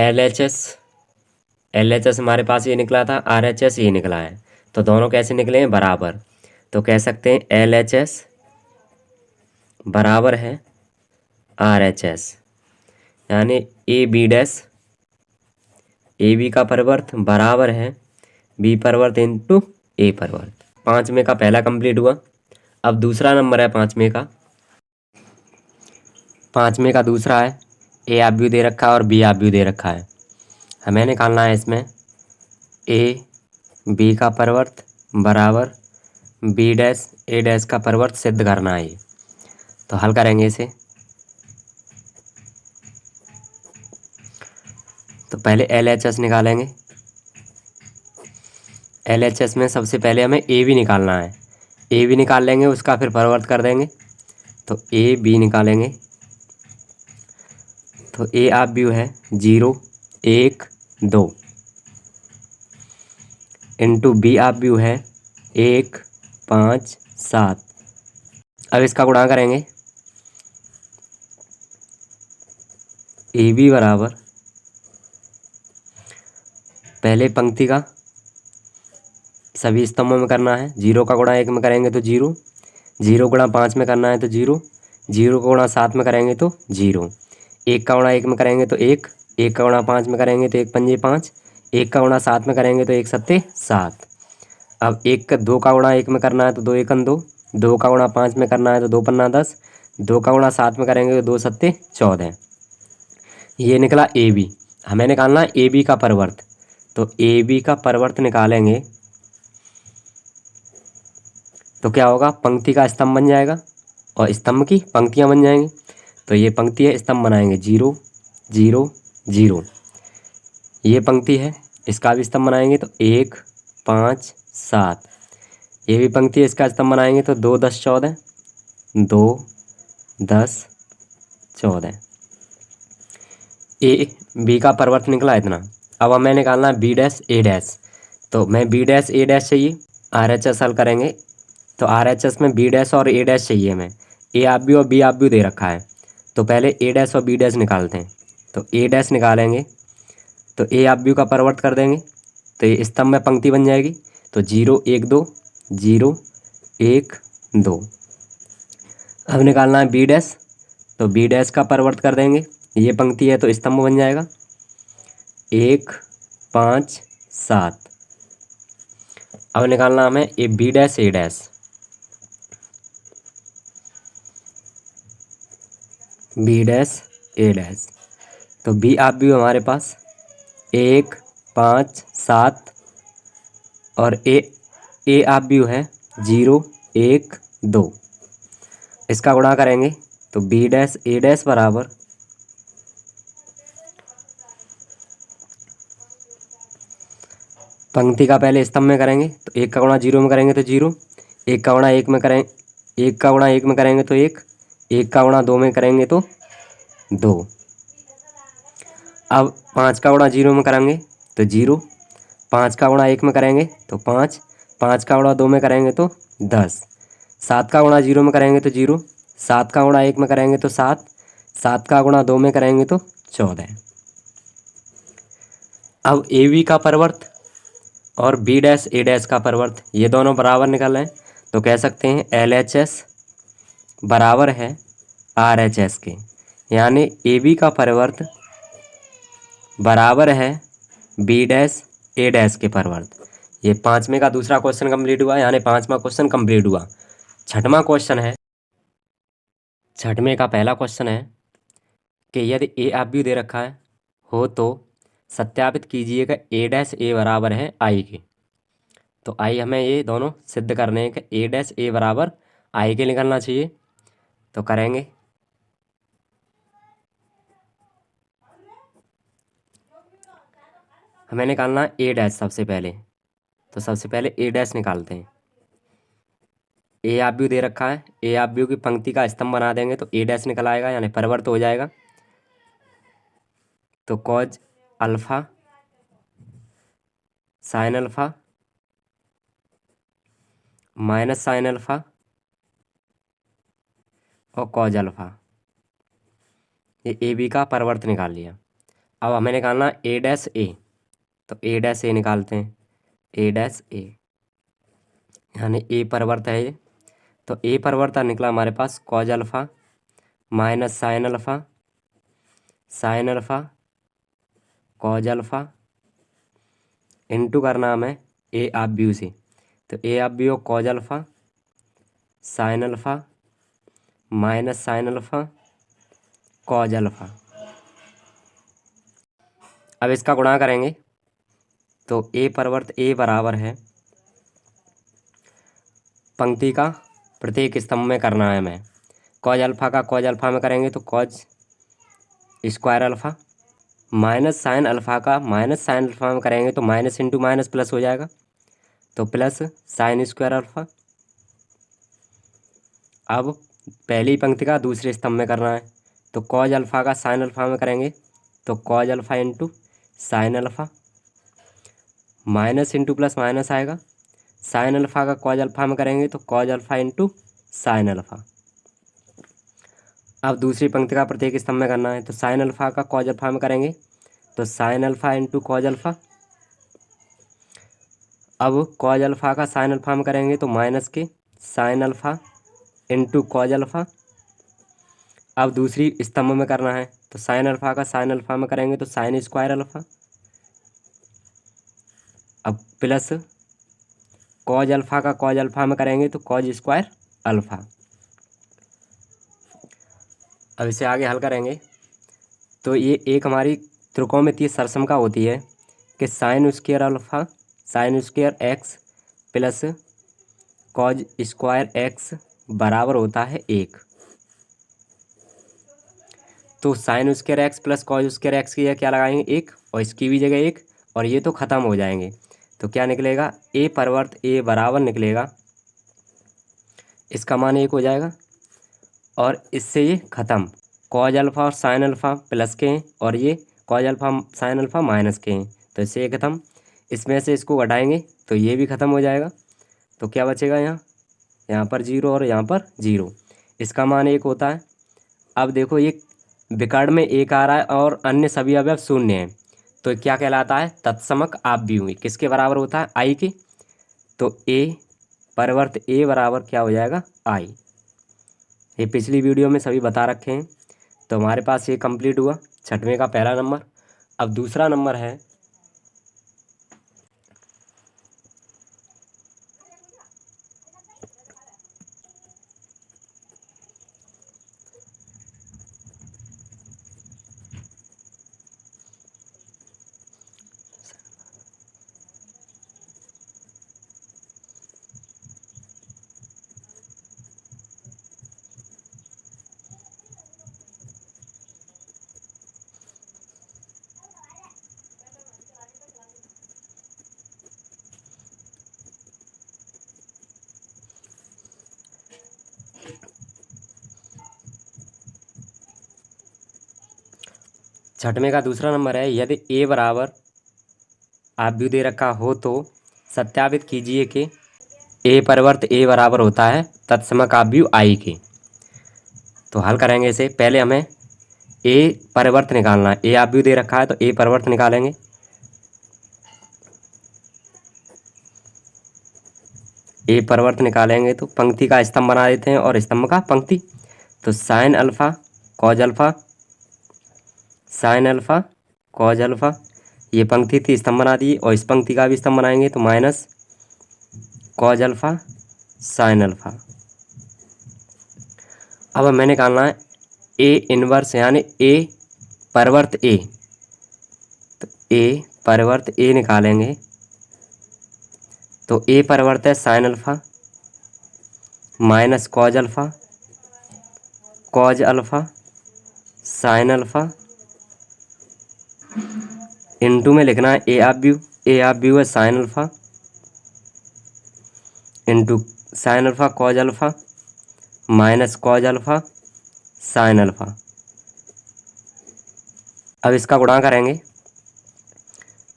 A: LHS हमारे पास ये निकला था, RHS ये निकला है। तो दोनों कैसे निकले हैं, बराबर। तो कह सकते हैं LHS बराबर है RHS, यानी AB का परिवर्त बराबर है B परिवर्त इंटू A परिवर्त। 5 में का पहला कंप्लीट हुआ। अब दूसरा नंबर है 5 में का, 5 में का दूसरा है, A आप भी दे रखा है और B आप भी दे रखा है। हमें निकालना है इसमें AB का परिवर्त बराबर B' A' का परिवर्त सिद्ध करना है ये। तो हल करेंगे इसे। तो पहले LHS निकालेंगे। LHS में सबसे पहले हमें AB निकालना है, AB निकाल लेंगे, उसका फिर परिवर्त कर देंगे। तो AB निकालेंगे। तो A आप भी है 0 1 2 इंटू B आप भी है 1 5 7। अब इसका गुणा करेंगे, AB बराबर पहले पंक्ति का सभी स्तंभों में करना है, 0 का गुणा 1 में करेंगे तो 0, 0 गुणा 5 में करना है तो 0, 0 का गुणा 7 में करेंगे तो 0, 1 का गुणा 1 में करेंगे तो 1, 1 का गुणा 5 में करेंगे तो 1 पंजे 5, 1 का गुणा 7 में करेंगे तो 1 सत्ते 7। अब 2 का गुणा 1 में करना है तो 2 एकन 2, 2 का गुणा 5 में करना है तो 2 पन्ना 10, 2 का गुणा 7 में करेंगे तो 2 सत्ते 14। ये निकला AB। हमें निकालना है AB का परिवर्त। तो AB का परिवर्त निकालेंगे तो क्या होगा, पंक्ति का स्तंभ बन जाएगा और स्तंभ की पंक्तियां बन जाएंगी। तो ये पंक्ति है, स्तंभ बनाएंगे 0 0 0। ये पंक्ति है, इसका भी स्तंभ बनाएंगे तो 1 5 7। ये भी पंक्ति है, इसका स्तंभ बनाएंगे तो 2 10 14, 2 10 14। B का परिवर्त निकला इतना। अब हमें निकालना है B' A'। तो मैं B' A' चाहिए, RHS हल करेंगे। तो RHS में B' और A' चाहिए हमें। A आप भी और B आप भी दे रखा है। तो पहले A' और B' निकालते हैं। तो A' निकालेंगे तो A आप भी का परिवर्त कर देंगे तो ये स्तंभ में पंक्ति बन जाएगी। तो 0 1 2 0 1 2। अब निकालना है B'। तो B' का परिवर्त कर देंगे, ये पंक्ति है तो स्तंभ बन जाएगा 1 5 7। अब निकालना हमें ये B' A'। B' A'। तो B आप भी हमारे पास 1 5 7 और A आप भी है 0 1 2। इसका गुणा करेंगे तो B' A' बराबर पंक्ति का पहले स्तंभ में करेंगे तो 1 का गुणा 0 में करेंगे तो 0, 1 का गुणा 1 में करें एक का गुणा एक में करेंगे तो एक, एक का गुणा दो में करेंगे तो दो। अब 5 का गुणा जीरो में करेंगे तो जीरो, 5 का गुणा एक में करेंगे तो 5, 5 का गुणा दो में करेंगे तो 10, 7 का गुणा जीरो में करेंगे तो जीरो, 7 का गुणा एक में करेंगे तो 7, 7 का गुणा दो में करेंगे तो 14। अब ए बी का परिवर्त और बी डैश ए डैश का परिवर्त ये दोनों बराबर निकल रहे हैं, तो कह सकते हैं एल एच एस बराबर है आर एच एस के, यानी ए बी का परिवर्त बराबर है बी डैश ए डैश के परिवर्त। ये पाँचवें का दूसरा क्वेश्चन कंप्लीट हुआ, यानी पाँचवा क्वेश्चन कंप्लीट हुआ। छठवां क्वेश्चन है, छठवें का पहला क्वेश्चन है कि यदि ए आव्यूह दे रखा है हो तो सत्यापित कीजिएगा ए डैश ए बराबर है आई के। तो आई हमें ये दोनों सिद्ध करने हैं कि ए डैश ए बराबर आई के निकलना चाहिए। तो करेंगे, हमें निकालना है ए डैश सबसे पहले। तो सबसे पहले ए डैश निकालते हैं। ए आव्यूह दे रखा है, ए आव्यूह की पंक्ति का स्तंभ बना देंगे तो ए डैश निकल आएगा, यानी परिवर्त हो जाएगा। तो cause alpha sine alpha minus sine alpha और कॉज अल्फा, ये ए बी का परिवर्त निकाल लिया। अब हमें निकालना ए डैश ए, तो ए डैश ए निकालते हैं। ए डैश ए यानी ए परिवर्त है ये, तो ए परिवर्तन निकला हमारे पास cos alpha minus sine alpha, sine alpha cos alpha into करना हमें ए आव्यूह से। तो ए आव्यूह cos alpha sine alpha minus sine alpha cos alpha. अब इसका गुणा करेंगे तो ए परिवर्त ए बराबर है पंक्ति का प्रत्येक स्तंभ में करना है हमें। कॉज अल्फा का कॉज अल्फा में करेंगे तो cause square alpha, minus sine alpha का माइनस साइन अल्फा में करेंगे तो माइनस इंटू माइनस प्लस हो जाएगा, तो प्लस साइन स्क्वायर अल्फा। अब पहली पंक्ति का दूसरे स्तंभ में करना है, तो कॉज अल्फा का साइन अल्फा में करेंगे तो cause alpha into sine alpha, minus into plus minus आएगा। साइन अल्फा का कॉज अल्फा में करेंगे तो cause alpha into sine alpha. अब दूसरी पंक्ति का प्रत्येक स्तंभ में करना है, तो साइन अल्फा का कॉज अल्फा में करेंगे तो sine alpha into cos alpha. अब कॉज अल्फा का साइन अल्फा में करेंगे तो माइनस के sine alpha into cos alpha. अब दूसरी स्तंभ में करना है, तो साइन अल्फा का साइन अल्फा में करेंगे तो साइन स्क्वायर अल्फा। अब प्लस कॉज अल्फा का कॉज अल्फा में करेंगे तो कॉज स्क्वायर अल्फा। अब इसे आगे हल करेंगे तो ये एक हमारी त्रिकोणमितीय सरसमका होती है कि sine square alpha sine square x plus cos square x बराबर होता है एक। तो sine square x plus cos square x की जगह क्या लगाएंगे एक, और इसकी भी जगह एक, और ये तो ख़त्म हो जाएंगे। तो क्या निकलेगा ए परिवर्त ए बराबर निकलेगा, इसका मान एक हो जाएगा और इससे ये ख़त्म। कॉज अल्फा और साइन अल्फा प्लस के हैं और ये cause alpha sine alpha minus के हैं, तो इससे ये ख़त्म। इसमें से इसको घटाएंगे तो ये भी ख़त्म हो जाएगा। तो क्या बचेगा यहाँ पर जीरो और यहाँ पर जीरो, इसका मान एक होता है। अब देखो ये विकर्ण में एक आ रहा है और अन्य सभी अवयव शून्य हैं, तो क्या कहलाता है तत्समक आव्यूह। किसके बराबर होता है आई के। तो ए परिवर्त ए बराबर क्या हो जाएगा आई। ये पिछली वीडियो में सभी बता रखे हैं। तो हमारे पास ये कंप्लीट हुआ छठवें का पहला नंबर। अब दूसरा नंबर है छठवें का दूसरा नंबर है, यदि ए बराबर आव्यूह दे रखा हो तो सत्यापित कीजिए कि ए परिवर्त ए बराबर होता है तत्समक आव्यूह आई के। तो हल करेंगे इसे। पहले हमें ए परिवर्त निकालना है। ए आव्यूह दे रखा है तो ए परिवर्त निकालेंगे। ए परिवर्त निकालेंगे तो पंक्ति का स्तंभ बना देते हैं और स्तंभ का पंक्ति। तो sign alpha cos alpha, sine alpha cos alpha, ये पंक्ति थी, स्तंभ बना दिए। और इस पंक्ति का भी स्तंभ बनाएंगे तो minus cos alpha sine alpha. अब हमें निकालना है ए इनवर्स यानी ए परिवर्त ए। तो ए परिवर्त ए निकालेंगे तो ए परिवर्त है sign alpha minus cos alpha sine alpha, into में लिखना है ए आव्यूह है sine alpha into sine alpha cos alpha minus cos alpha sine alpha. अब इसका गुणा करेंगे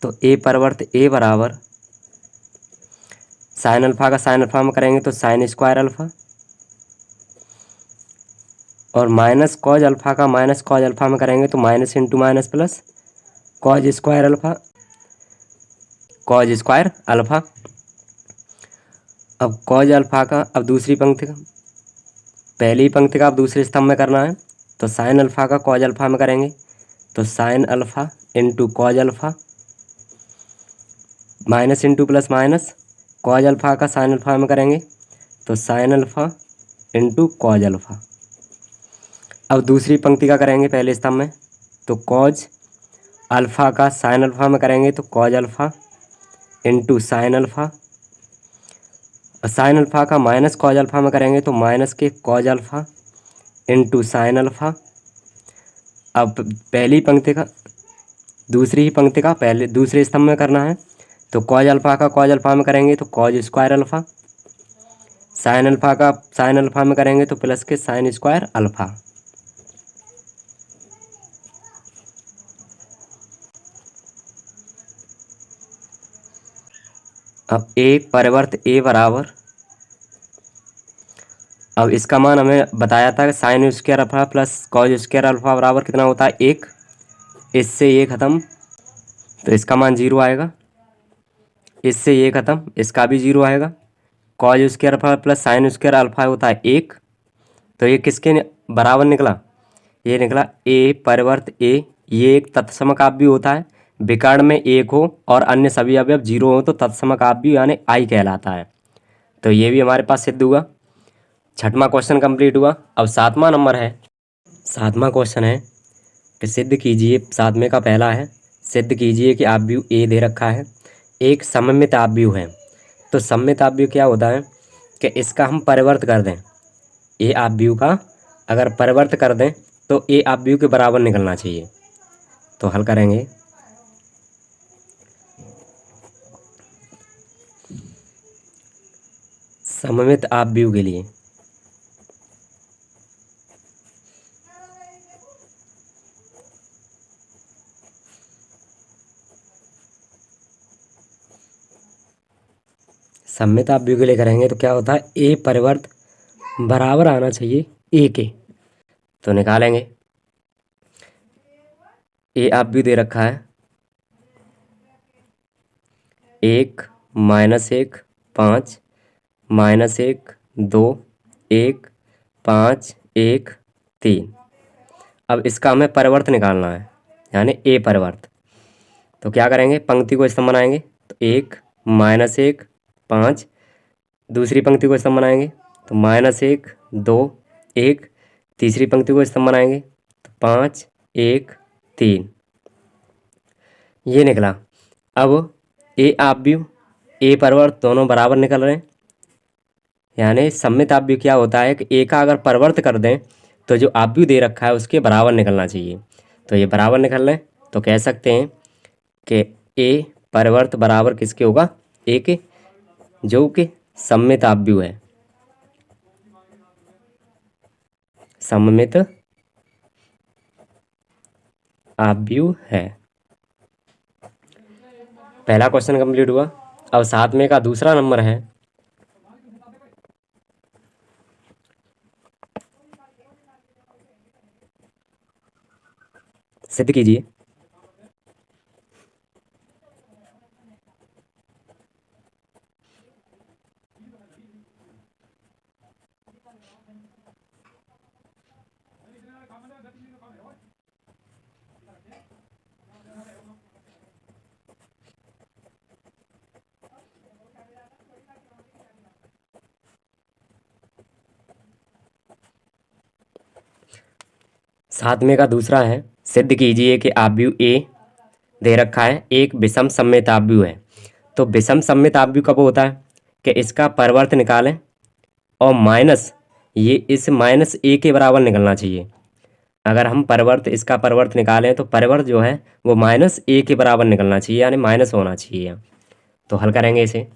A: तो ए परिवर्त ए बराबर साइन अल्फा का साइन अल्फा में करेंगे तो साइन स्क्वायर अल्फा और माइनस कॉज अल्फा का माइनस कॉज अल्फा में करेंगे तो minus into minus plus cos square alpha. अब कॉज अल्फा का अब दूसरी पंक्ति का पहली पंक्ति का अब दूसरे स्तंभ में करना है तो साइन अल्फा का कॉज अल्फा में करेंगे तो sine alpha into cos alpha minus into plus minus cos alpha का साइन अल्फा में करेंगे तो sine alpha into cos alpha. अब दूसरी पंक्ति का करेंगे पहले स्तंभ में तो कॉज अल्फा का साइन अल्फा में करेंगे तो cause alpha into sine alpha, sine alpha का माइनस कॉज अल्फा में करेंगे तो माइनस के cause alpha into sine alpha. अब पहली पंक्ति का दूसरी ही पंक्ति का पहले दूसरे स्तंभ में करना है तो कॉज अल्फा का कॉज अल्फा में करेंगे तो cause square alpha, sine alpha का साइन अल्फा में करेंगे तो प्लस के साइन स्क्वायर अल्फा। अब ए परिवर्त ए बराबर, अब इसका मान हमें बताया था कि sine square alpha plus cos square alpha बराबर कितना होता है 1। इससे ये ख़त्म तो इसका मान 0 आएगा। इससे ये ख़त्म, इसका भी 0 आएगा। Cause square alpha plus sine square alpha होता है 1। तो ये किसके बराबर निकला? ये निकला ए परिवर्त ए। ये एक तत्समक आव्यूह होता है। विकर्ण में 1 हो और अन्य सभी अवयव 0 हो तो तत्समक आव्यूह यानी आई कहलाता है। तो ये भी हमारे पास सिद्ध हुआ। छठवां क्वेश्चन कंप्लीट हुआ। अब सातवां नंबर है, सातवां क्वेश्चन है कि सिद्ध कीजिए। सातवें का पहला है, सिद्ध कीजिए कि आव्यूह ए दे रखा है, एक सममित आव्यूह है। तो सममित आव्यूह क्या होता है कि इसका हम परिवर्त कर दें, ए आव्यूह का अगर परिवर्त कर दें तो ए आव्यूह के बराबर निकलना चाहिए। तो हल करेंगे। सममित आव्यूह के लिए सममित आव्यूह के लिए करेंगे तो क्या होता है, ए परिवर्त बराबर आना चाहिए ए के। तो निकालेंगे। ए आव्यूह दे रखा है 1 माइनस 1 5 माइनस 1 2 1 5 1 3। अब इसका हमें परिवर्त निकालना है यानी ए परिवर्त। तो क्या करेंगे, पंक्ति को स्तंभ बनाएंगे तो 1 माइनस 1 5, दूसरी पंक्ति को स्तंभ बनाएंगे तो माइनस 1 2 1, तीसरी पंक्ति को स्तंभ बनाएंगे तो 5 1 3। ये निकला। अब ए आव्यूह ए परिवर्त दोनों बराबर निकल रहे हैं। यानी सममित आव्यूह क्या होता है कि ए का अगर परिवर्त कर दें तो जो आव्यूह दे रखा है उसके बराबर निकलना चाहिए। तो ये बराबर निकल रहे हैं तो कह सकते हैं कि ए परिवर्त बराबर किसके होगा, ए के, जो कि सममित आव्यूह है। सममित आव्यूह है। पहला क्वेश्चन कंप्लीट हुआ। अब 7वें का दूसरा नंबर है, सिद्ध कीजिए। सातवें का दूसरा है, सिद्ध कीजिए कि आव्यूह ए दे रखा है एक विषम सममित आव्यूह है। तो विषम सममित आव्यूह कब होता है कि इसका परिवर्त निकालें और माइनस ये इस माइनस ए के बराबर निकलना चाहिए। अगर हम परिवर्त इसका परिवर्त निकालें तो परिवर्त जो है वो माइनस ए के बराबर निकलना चाहिए, यानी माइनस होना चाहिए। तो हल करेंगे इसे।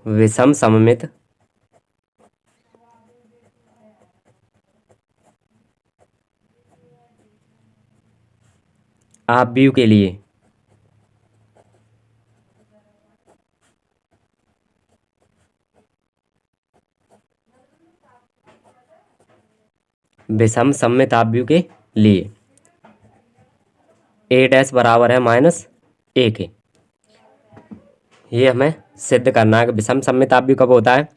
A: विषम सममित आव्यूह के लिए विषम सममित आव्यूह के लिए ए डैश बराबर है माइनस ए के। ये हमें सिद्ध करना है कि विषम सममित आव्यूह कब होता है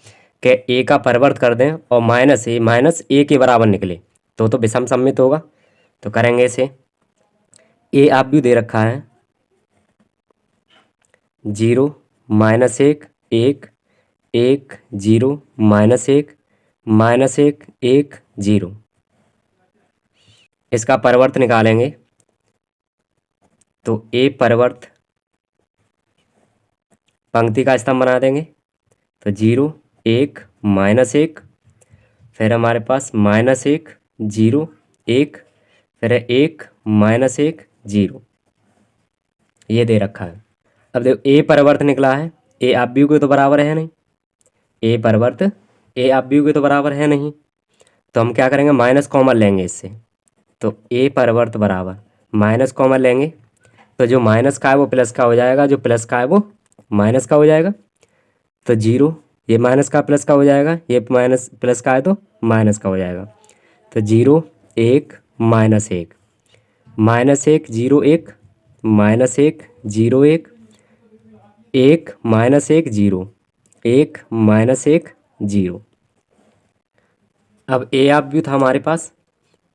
A: कि ए का परिवर्त कर दें और माइनस ए के बराबर निकले तो विषम सममित होगा। तो करेंगे इसे। ए आव्यूह दे रखा है 0 -1 1 1 0 -1 -1 1 0। इसका परिवर्त निकालेंगे तो ए परिवर्त पंक्ति का स्तंभ बना देंगे। तो 0 1 -1, फिर हमारे पास -1 0 1, फिर 1 -1 0। ये दे रखा है। अब देखो ए परिवर्त निकला है, ए आव्यूह के तो बराबर है नहीं, ए परिवर्त ए आव्यूह के तो बराबर है नहीं। तो हम क्या करेंगे, माइनस कॉमन लेंगे इससे। तो ए परिवर्त बराबर माइनस कॉमन लेंगे तो जो माइनस का है वो प्लस का हो जाएगा, जो प्लस का है वो माइनस का हो जाएगा। तो 0 ये माइनस का प्लस का हो जाएगा, ये माइनस प्लस का है तो माइनस का हो जाएगा। तो 0 1 -1 -1 0 1 -1 0 1 1 -1 0 1 -1 0। अब ए आव्यूह था हमारे पास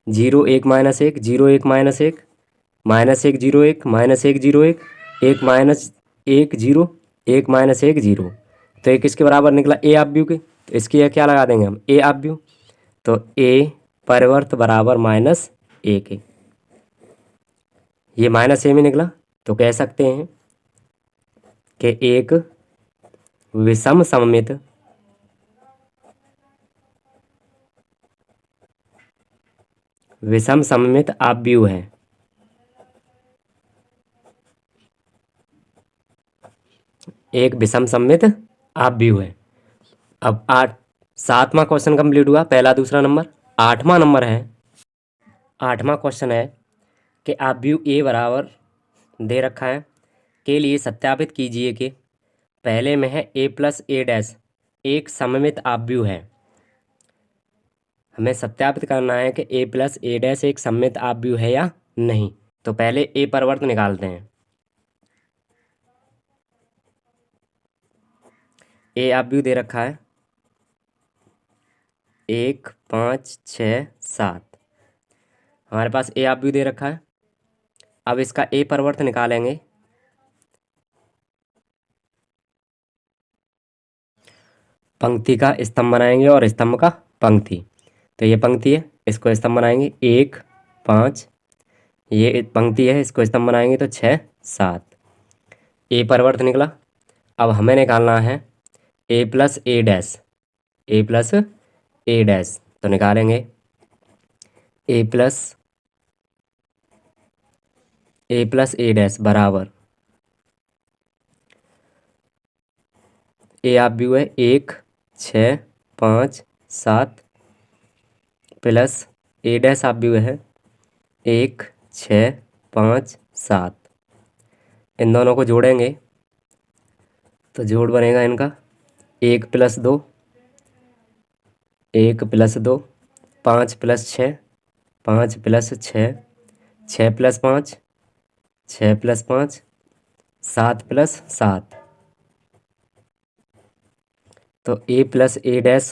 A: 0 1 -1 0 1 -1 -1 0 1 -1 0 1 1 -1 0 1 -1 0। तो एक इसके बराबर निकला ए आव्यूह के। तो इसकी यह क्या लगा देंगे हम, ए आव्यूह। तो ए परिवर्त बराबर माइनस ए के। ये माइनस ए में निकला तो कह सकते हैं कि एक विषम सममित आव्यूह है। एक विषम सममित आव्यूह है। अब 7वां क्वेश्चन कंप्लीट हुआ, पहला दूसरा नंबर। 8वां नंबर है, 8वां क्वेश्चन है कि आव्यूह ए बराबर दे रखा है के लिए सत्यापित कीजिए कि पहले में है ए प्लस ए डैश एक सममित आव्यूह है। हमें सत्यापित करना है कि ए प्लस ए डैश एक सममित आव्यूह है या नहीं। तो पहले ए परिवर्त निकालते हैं। ए आव्यूह दे रखा है 1 5 6 7। हमारे पास ए आव्यूह दे रखा है। अब इसका ए परिवर्त निकालेंगे। पंक्ति का स्तंभ बनाएंगे और स्तंभ का पंक्ति। तो ये पंक्ति है, इसको स्तंभ बनाएंगे 1 5। ये पंक्ति है, इसको स्तंभ बनाएंगे तो 6 7। ए परिवर्त निकला। अब हमें निकालना है ए प्लस ए डैश, ए प्लस ए डैश। तो निकालेंगे ए प्लस ए डैश बराबर ए आव्यूह है 1 6 5 7 प्लस ए डैश आप भी है 1 6 5 7। इन दोनों को जोड़ेंगे तो जोड़ बनेगा इनका 1 + 2 1 + 2 5 + 6 5 + 6 6 + 5 6 + 5 7 + 7। तो ए प्लस ए डैश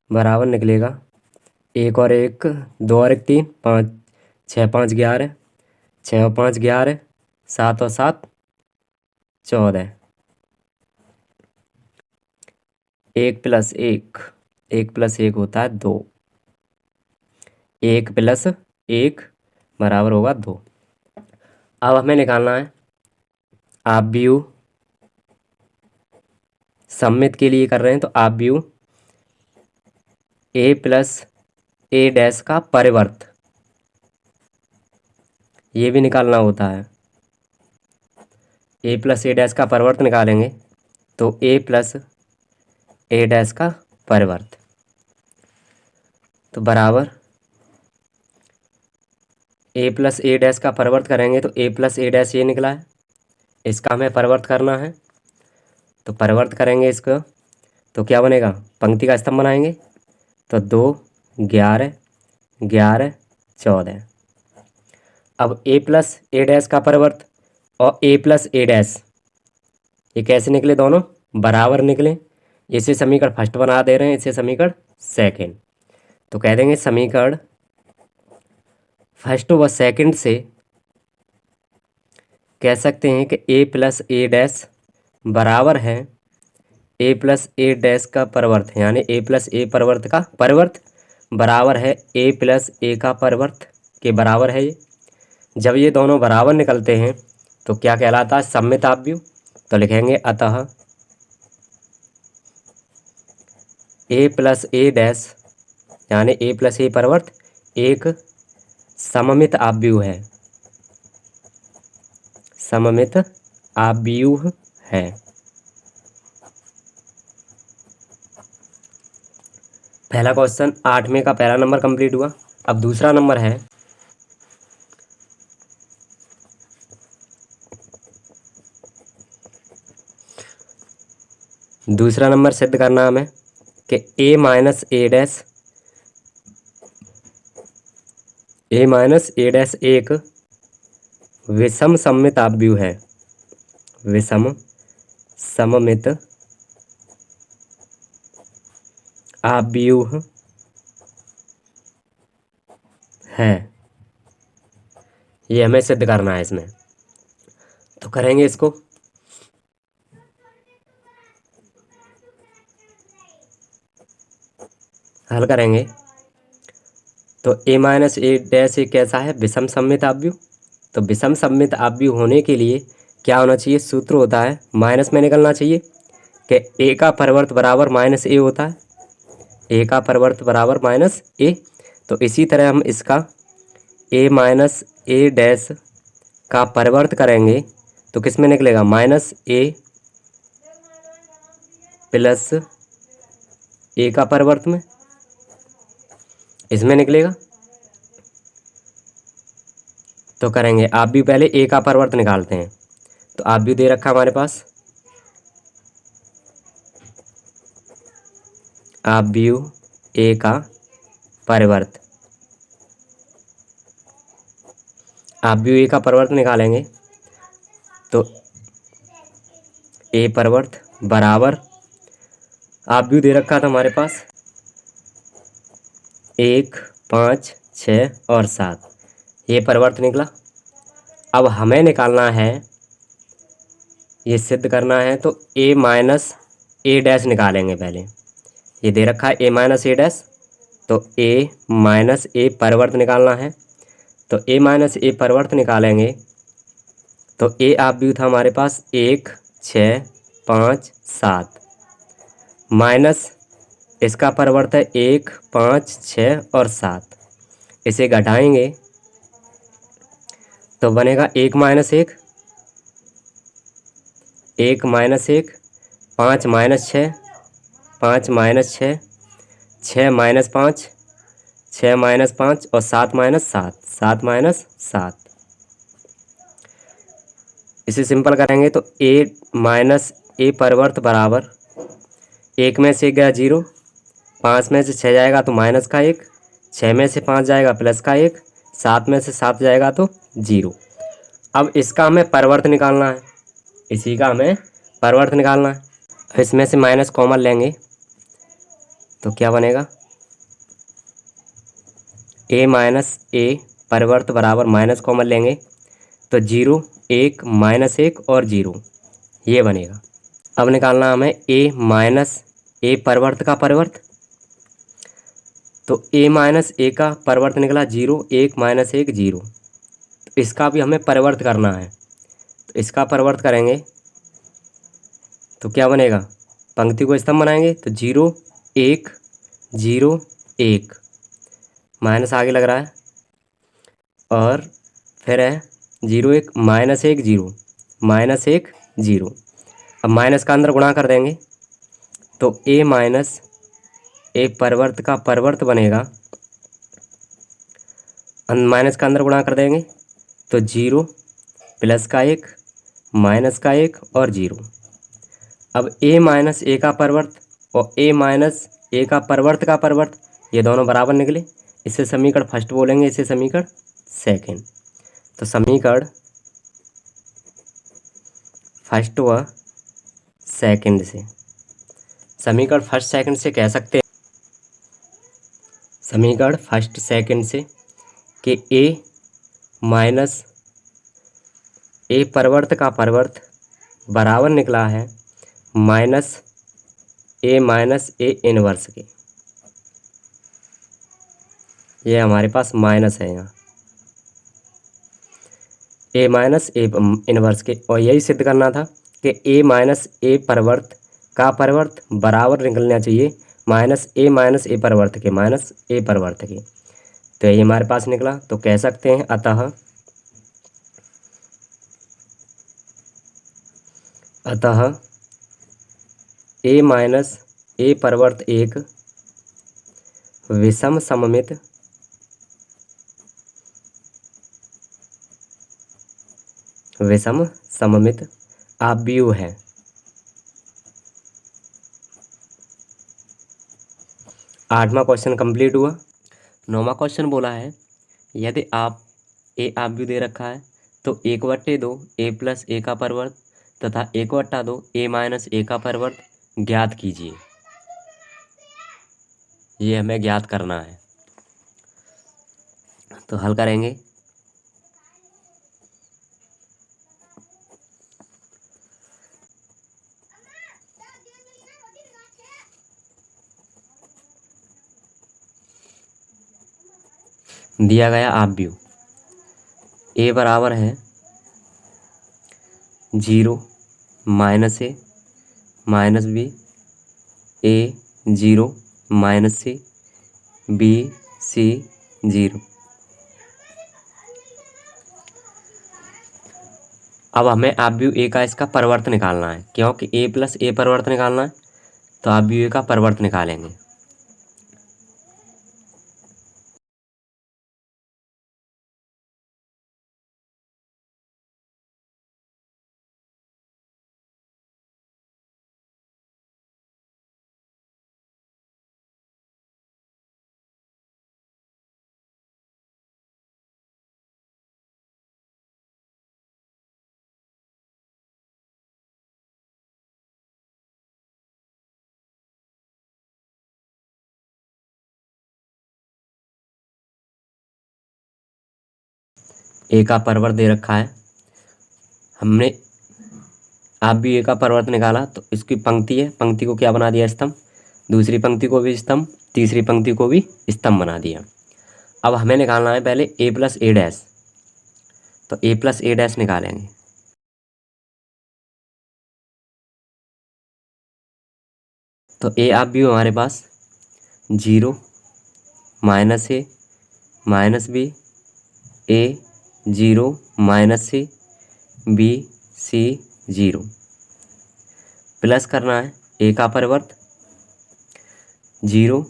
A: बराबर निकलेगा 1 और 1 2 और 1 3 5 6 5 11 6 और 5 11 7 और 7 14। 1 + 1 1 + 1 होता है 2। 1 + 1 बराबर होगा 2। अब हमें निकालना है आप भी यू सममित के लिए कर रहे हैं तो आप भी U A plus A dash का परिवर्त ये भी निकालना होता है। ए प्लस ए डैश का परिवर्त निकालेंगे तो ए प्लस ए डैश का परिवर्त तो बराबर ए प्लस ए डैश का परिवर्त करेंगे तो ए प्लस ए डैश ये निकला है। इसका हमें परिवर्त करना है तो परिवर्त करेंगे इसको तो क्या बनेगा पंक्ति का स्तंभ बनाएंगे तो 2 11 11 14। अब ए प्लस ए डैश का परिवर्त और ए प्लस ए डैश ये कैसे निकले दोनों बराबर निकले। इसे समीकरण फर्स्ट बना दे रहे हैं इसे समीकरण सेकंड। तो कह देंगे समीकरण फर्स्ट व सेकंड से कह सकते हैं कि ए प्लस ए डैश बराबर है ए प्लस ए डैश का परिवर्त यानी ए प्लस ए परिवर्त का परिवर्त बराबर है ए प्लस ए का परिवर्त के बराबर है ये। जब ये दोनों बराबर निकलते हैं तो क्या कहलाता है सममित आव्यूह। तो लिखेंगे अतः ए प्लस ए डैश यानी ए प्लस ए परिवर्त एक सममित आव्यूह है सममित आव्यूह है। पहला क्वेश्चन 8वें का पहला नंबर कंप्लीट हुआ। अब दूसरा नंबर है दूसरा नंबर सिद्ध करना हमें कि ए माइनस ए डैश एक विषम सममित आव्यूह है विषम सममित आव्यूह है। ये हमें सिद्ध करना है इसमें। तो करेंगे इसको हल करेंगे तो ए माइनस ए डैश एक कैसा है विषम सममित आव्यूह। तो विषम सममित आव्यूह होने के लिए क्या होना चाहिए सूत्र होता है माइनस में निकलना चाहिए कि ए का परिवर्त बराबर माइनस ए होता है ए का परिवर्त बराबर माइनस ए। तो इसी तरह हम इसका ए माइनस ए डैश का परिवर्त करेंगे तो किस में निकलेगा माइनस ए प्लस ए का परिवर्त में इसमें निकलेगा। तो करेंगे आप भी पहले ए का परिवर्त निकालते हैं तो आप भी दे रखा हमारे पास आप भी ए का परिवर्त आप भी ए का परिवर्त निकालेंगे तो ए परिवर्त बराबर आप भी दे रखा था हमारे पास 1 5 6 और 7 ये परिवर्त निकला। अब हमें निकालना है ये सिद्ध करना है तो ए माइनस ए डैश निकालेंगे पहले ये दे रखा है ए माइनस ए डैश तो ए माइनस ए परिवर्त निकालना है। तो ए माइनस ए परिवर्त निकालेंगे तो ए आप भी था हमारे पास 1 6 5 7 माइनस इसका परिवर्त है 1 5 6 और 7 इसे घटाएंगे तो बनेगा 1 minus 1 1 minus 1 5 minus 6 5 minus 6, 6 minus 5, 6 minus 5 और 7 माइनस 7, 7 माइनस 7। इसे सिंपल करेंगे तो ए माइनस ए परिवर्त बराबर, एक में से गया 0, 5 में से 6 जाएगा तो माइनस का 1, 6 में से 5 जाएगा प्लस का 1, 7 में से 7 जाएगा तो 0। अब इसका हमें परिवर्त निकालना है, इसी का हमें परिवर्त निकालना है। इसमें से माइनस कॉमन लेंगे तो क्या बनेगा, ए माइनस ए परिवर्त बराबर माइनस कॉमन लेंगे तो 0, 1, माइनस 1 और 0, ये बनेगा। अब निकालना हमें ए माइनस ए परिवर्त का परिवर्त, तो ए माइनस ए का परिवर्त निकला 0, 1, माइनस 1, 0। तो इसका भी हमें परिवर्त करना है, तो इसका परिवर्त करेंगे तो क्या बनेगा, पंक्ति को स्तंभ बनाएंगे तो 0, 1, 0, 1, माइनस आगे लग रहा है और फिर है 0, 1, माइनस 1, 0, माइनस 1, 0। अब माइनस का अंदर गुणा कर देंगे तो ए माइनस ए परिवर्त का परिवर्त बनेगा, माइनस का अंदर गुणा कर देंगे तो 0, प्लस का 1, माइनस का 1 और 0। अब ए माइनस ए का परिवर्त और ए माइनस ए का परिवर्त का परिवर्त, ये दोनों बराबर निकले, इसे समीकरण फर्स्ट बोलेंगे, इसे समीकरण सेकंड। तो समीकरण फर्स्ट व सेकंड से, समीकरण फर्स्ट सेकंड से कह सकते हैं, समीकरण फर्स्ट सेकंड से कि ए माइनस ए परिवर्त का परिवर्त बराबर निकला है माइनस ए इनवर्स के। ये हमारे पास माइनस है यहाँ, ए माइनस ए इनवर्स के, और यही सिद्ध करना था कि ए माइनस ए परिवर्त का परिवर्त बराबर निकलना चाहिए माइनस ए परिवर्त के, माइनस ए परिवर्त के। तो ये हमारे पास निकला, तो कह सकते हैं अतः ए माइनस ए परिवर्त एक विषम सममित आव्यूह है। 8वां क्वेश्चन कंप्लीट हुआ। 9वां क्वेश्चन बोला है, यदि आप ए आव्यूह दे रखा है तो 1/2 ए प्लस ए का परिवर्त तथा 1/2 ए माइनस ए का परिवर्त ज्ञात कीजिए। ये हमें ज्ञात करना है, तो हल करेंगे। दिया गया आव्यूह ए बराबर है 0, minus A, minus B, A 0, minus C, B C 0। अब हमें आव्यूह ए का इसका परिवर्त निकालना है, क्योंकि ए प्लस ए परिवर्त निकालना है, तो आव्यूह ए का परिवर्त निकालेंगे। ए का परिवर्त दे रखा है, हमने आव्यूह ए का परिवर्त निकाला, तो इसकी पंक्ति है, पंक्ति को क्या बना दिया, स्तंभ, दूसरी पंक्ति को भी स्तंभ, तीसरी पंक्ति को भी स्तंभ बना दिया। अब हमें निकालना है पहले ए प्लस ए डैश, तो ए प्लस ए डैश निकालेंगे। तो ए आव्यूह हमारे पास 0, minus A, minus B, A 0, minus C, B C 0, plus करना है ए का परिवर्त zero,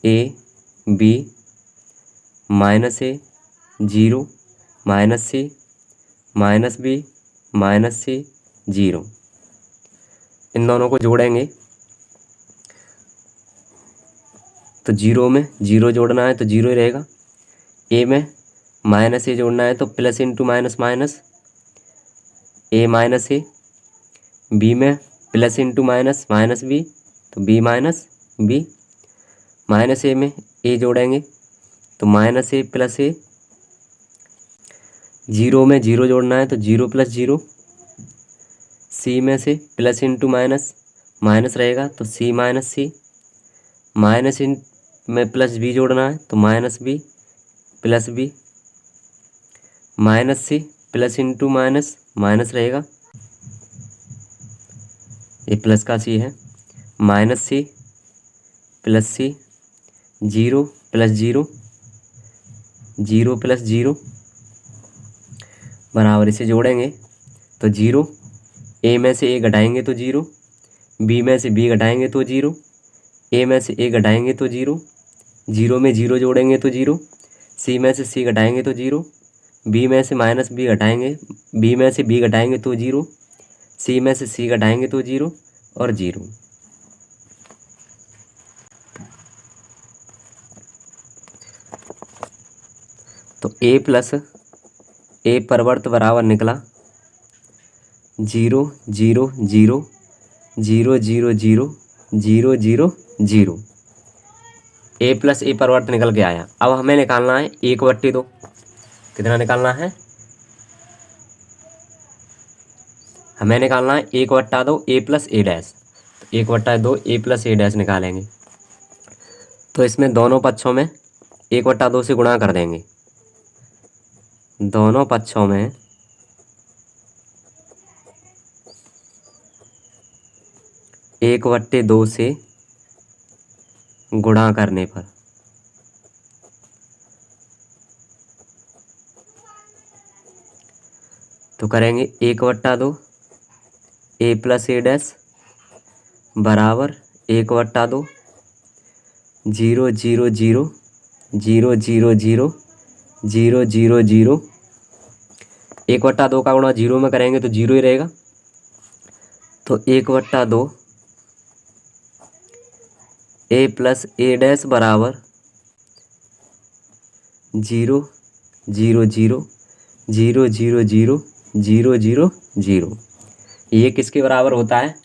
A: A B minus A, zero minus C minus B minus C zero. इन दोनों को जोड़ेंगे तो जीरो में जीरो जोड़ना है तो जीरो ही रहेगा। ए में माइनस ए जोड़ना है तो plus into minus minus A minus A. B में plus into minus minus B तो B minus B. Minus A में ए जोड़ेंगे तो minus A plus A. Zero में जीरो जोड़ना है तो जीरो प्लस जीरो। सी में से प्लस इंटू माइनस माइनस रहेगा तो सी माइनस सी। माइनस इन में प्लस बी जोड़ना है तो minus B plus B. Minus C plus into minus minus रहेगा, ये प्लस का सी है। Minus C plus C, zero plus zero, zero plus zero बराबर। इसे जोड़ेंगे तो जीरो, ए में से ए घटाएंगे तो जीरो, बी में से बी घटाएंगे तो जीरो, ए में से ए घटाएंगे तो जीरो, जीरो में जीरो जोड़ेंगे तो जीरो, सी में से सी घटाएंगे तो जीरो, बी में से माइनस बी घटाएंगे, बी में से बी घटाएंगे तो जीरो, सी में से सी घटाएंगे तो जीरो और जीरो। तो ए प्लस ए परिवर्त बराबर निकला zero zero zero zero zero zero zero zero zero. A plus A परिवर्त निकल के आया। अब हमें निकालना है 1/2। कितना निकालना है? हमें निकालना है 1/2 ए प्लस ए डैश। 1/2 ए प्लस ए डैश निकालेंगे तो इसमें दोनों पक्षों में 1/2 से गुणा कर देंगे। दोनों पक्षों में 1/2 से गुणा करने पर तो करेंगे 1/2 ए प्लस ए डैश बराबर 1/2 zero zero zero zero zero zero zero zero zero. 1/2 का गुणा जीरो में करेंगे तो जीरो ही रहेगा। तो 1/2 ए प्लस ए डैश बराबर zero zero zero zero zero zero zero zero zero. ये किसके बराबर होता है?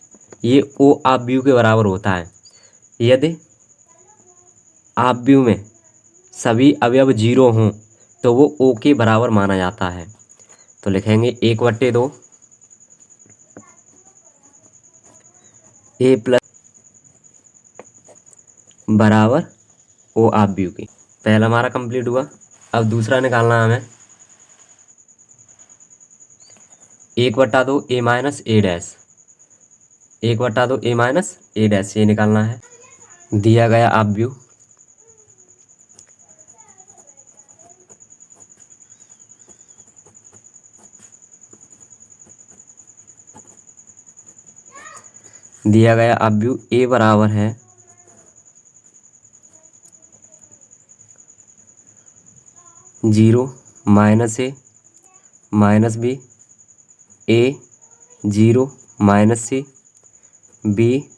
A: ये ओ आव्यूह के बराबर होता है। यदि आव्यूह में सभी अवयव जीरो हों तो वो ओ के बराबर माना जाता है। तो लिखेंगे 1/2 ए प्लस बराबर ओ आव्यूह के। पहला हमारा कंप्लीट हुआ। अब दूसरा निकालना है हमें 1/2 ए minus A dash. 1/2 A minus A dash ये निकालना है। दिया गया आव्यूह ए बराबर है zero minus A minus B, A zero minus C, B